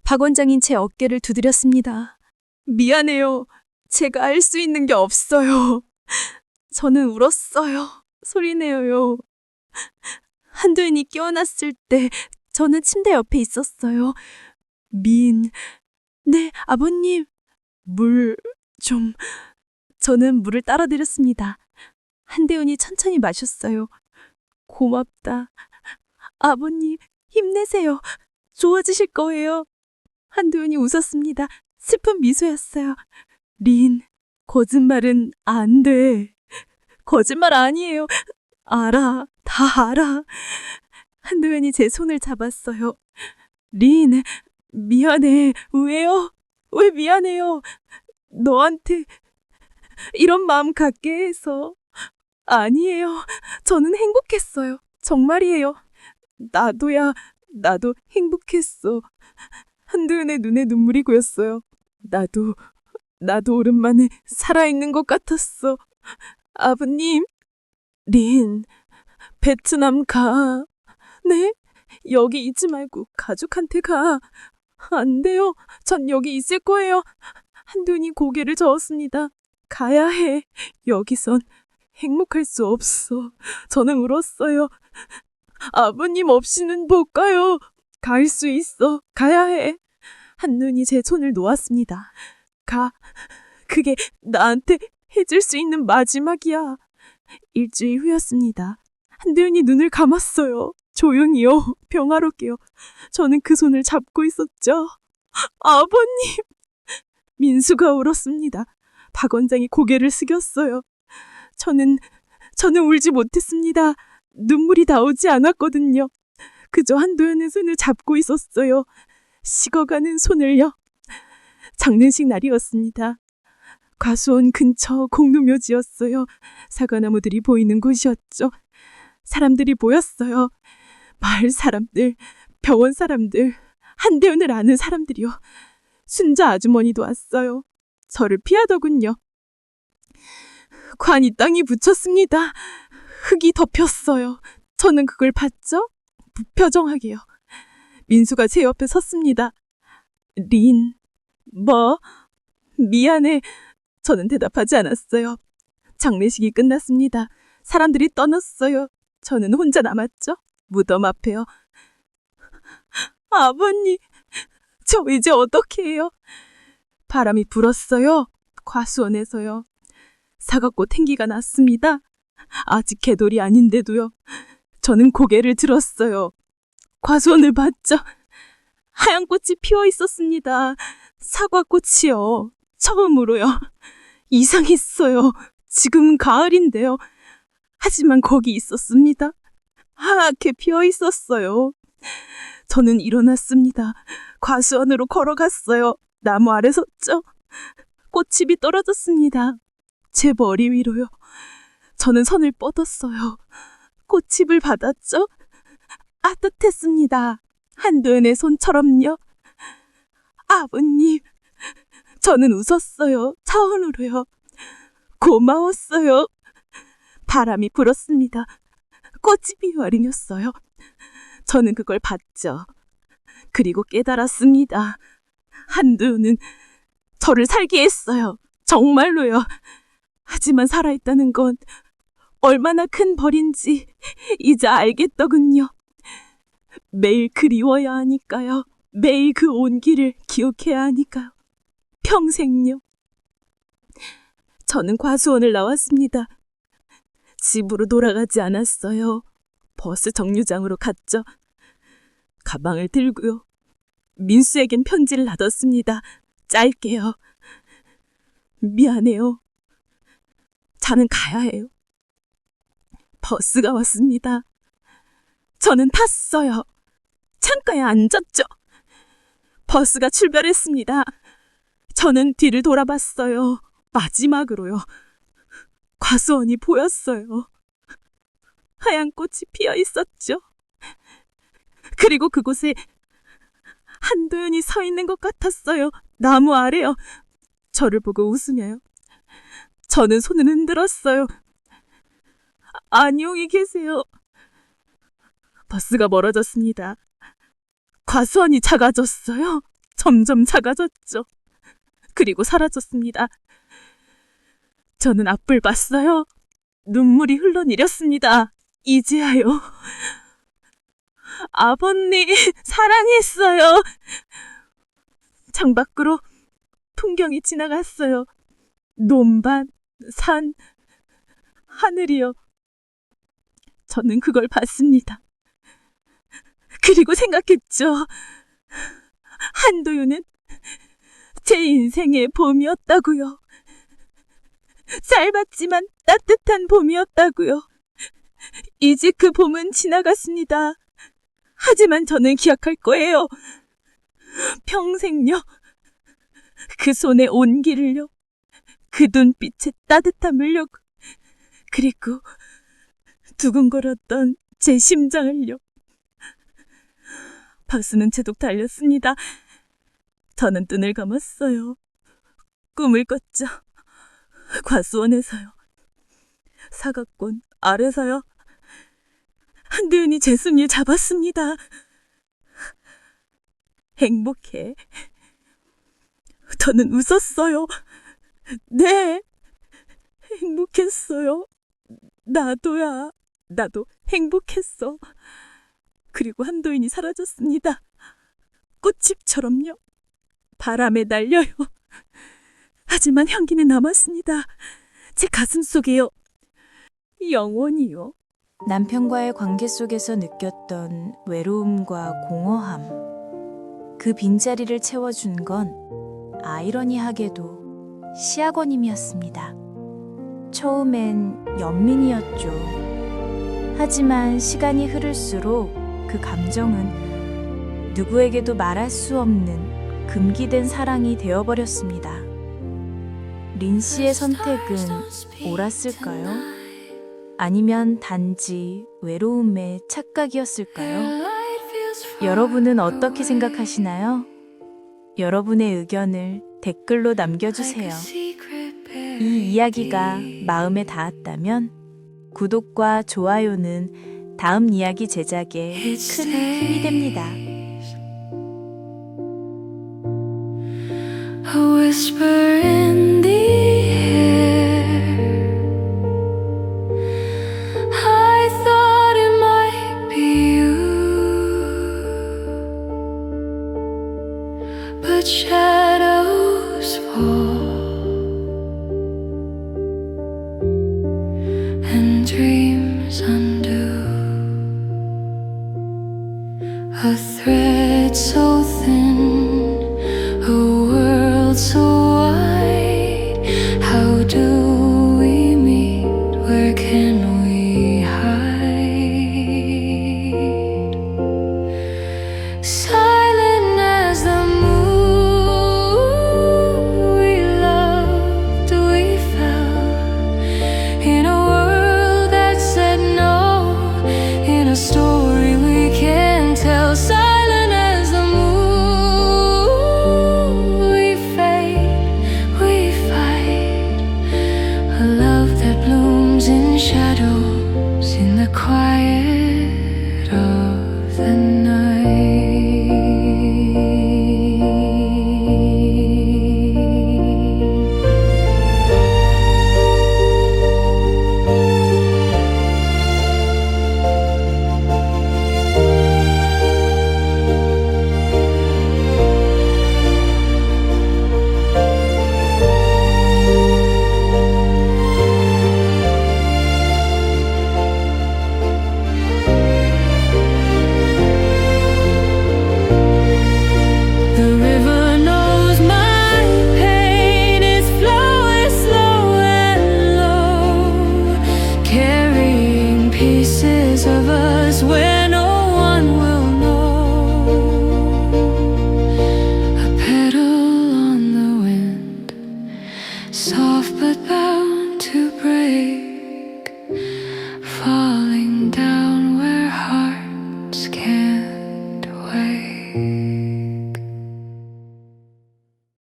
Speaker 3: 박 원장인 제 어깨를 두드렸습니다. 미안해요. 제가 할 수 있는 게 없어요. 저는 울었어요. 소리내어요. 한도윤이 깨어났을 때 저는 침대 옆에 있었어요. 네, 아버님. 물 좀. 저는 물을 따라 드렸습니다. 한도윤이 천천히 마셨어요. 고맙다. 아버님, 힘내세요. 좋아지실 거예요. 한도윤이 웃었습니다.
Speaker 2: 슬픈 미소였어요. 린, 거짓말은 안 돼. 거짓말 아니에요. 알아, 다 알아. 한도연이 제 손을 잡았어요. 린, 미안해. 왜요? 왜 미안해요? 너한테 이런 마음 갖게 해서. 아니에요. 저는 행복했어요. 정말이에요. 나도 행복했어. 한도연의 눈에 눈물이 고였어요. 나도 오랜만에 살아있는 것 같았어. 아버님, 린, 베트남 가. 네? 여기 있지 말고 가족한테 가. 안 돼요. 전 여기 있을 거예요. 한도연이 고개를 저었습니다. 가야 해. 여기선 행복할 수 없어. 저는 울었어요. 아버님 없이는 못 가요. 갈 수 있어. 가야 해. 한눈이 제 손을 놓았습니다. 가. 그게 나한테 해줄 수 있는 마지막이야. 일주일 후였습니다. 한도연이 눈을 감았어요. 조용히요. 평화롭게요. 저는 그 손을 잡고 있었죠. 아버님. 민수가 울었습니다. 박 원장이 고개를 숙였어요. 저는 울지 못했습니다. 눈물이 나오지 않았거든요. 그저 한도연의 손을 잡고 있었어요. 식어가는 손을요. 장례식 날이었습니다. 과수원 근처 공루묘지였어요. 사과나무들이 보이는 곳이었죠. 사람들이 모였어요. 마을 사람들, 병원 사람들, 한대훈을 아는 사람들이요. 순자 아주머니도 왔어요. 저를 피하더군요. 관이 땅이 묻혔습니다. 흙이 덮였어요. 저는 그걸 봤죠? 무표정하게요. 민수가 제 옆에 섰습니다. 린, 뭐? 미안해. 저는 대답하지 않았어요. 장례식이 끝났습니다. 사람들이 떠났어요. 저는 혼자 남았죠? 무덤 앞에요. 아버님, 저 이제 어떻게 해요? 바람이 불었어요. 과수원에서요. 사과꽃 향기가 났습니다. 아직 개돌이 아닌데도요. 저는 고개를 들었어요. 과수원을 봤죠. 하얀 꽃이 피어 있었습니다. 사과꽃이요. 처음으로요. 이상했어요. 지금 가을인데요. 하지만 거기 있었습니다. 하얗게 피어 있었어요. 저는 일어났습니다. 과수원으로 걸어갔어요. 나무 아래 섰죠. 꽃잎이 떨어졌습니다. 제 머리 위로요. 저는 손을 뻗었어요. 꽃잎을 받았죠. 따뜻했습니다. 한도연의 손처럼요. 아버님, 저는 웃었어요. 차원으로요. 고마웠어요. 바람이 불었습니다. 꽃잎이 여린이었어요. 저는 그걸 봤죠. 그리고 깨달았습니다. 한도연은 저를 살게 했어요. 정말로요. 하지만 살아있다는 건 얼마나 큰 벌인지 이제 알겠더군요. 매일 그리워야 하니까요. 매일 그 온기를 기억해야 하니까요. 평생요. 저는 과수원을 나왔습니다. 집으로 돌아가지 않았어요. 버스 정류장으로 갔죠. 가방을 들고요. 민수에겐 편지를 놔뒀습니다. 짧게요. 미안해요. 저는 가야 해요. 버스가 왔습니다. 저는 탔어요. 창가에 앉았죠. 버스가 출발했습니다. 저는 뒤를 돌아봤어요. 마지막으로요. 과수원이 보였어요. 하얀 꽃이 피어 있었죠. 그리고 그곳에 한도연이 서 있는 것 같았어요. 나무 아래요. 저를 보고 웃으며요. 저는 손을 흔들었어요. 안녕히 계세요. 버스가 멀어졌습니다. 과수원이 작아졌어요. 점점 작아졌죠. 그리고 사라졌습니다. 저는 앞을 봤어요. 눈물이 흘러내렸습니다. 이제야요. 아버님, 사랑했어요. 창밖으로 풍경이 지나갔어요. 논밭, 산, 하늘이요. 저는 그걸 봤습니다. 그리고 생각했죠. 한도윤은
Speaker 6: 제 인생의 봄이었다고요. 짧았지만 따뜻한 봄이었다고요. 이제 그 봄은 지나갔습니다. 하지만 저는 기억할 거예요. 평생요. 그 손의 온기를요. 그 눈빛의 따뜻함을요. 그리고 두근거렸던 제 심장을요. 박수는 제독 달렸습니다. 저는 눈을 감았어요. 꿈을 꿨죠. 과수원에서요. 사각권 아래서요. 한도윤이 제 손을 잡았습니다. 행복해. 저는 웃었어요. 네, 행복했어요. 나도야. 나도 행복했어. 그리고 한도인이 사라졌습니다. 꽃잎처럼요. 바람에 날려요. 하지만 향기는 남았습니다. 제 가슴 속에요. 영원히요.
Speaker 3: 남편과의 관계 속에서 느꼈던 외로움과 공허함. 그 빈자리를 채워준 건 아이러니하게도 시아버님이었습니다. 처음엔 연민이었죠. 하지만 시간이 흐를수록 그 감정은 누구에게도 말할 수 없는 금기된 사랑이 되어버렸습니다. 린 씨의 선택은 옳았을까요? 아니면 단지 외로움의 착각이었을까요? 여러분은 어떻게 생각하시나요? 여러분의 의견을 댓글로 남겨주세요. 이 이야기가 마음에 닿았다면 구독과 좋아요는 다음 이야기 제작에 큰 힘이 됩니다.
Speaker 8: A whisper in the air. I thought it might be you, but shadows fall and dreams undo. A thread so thin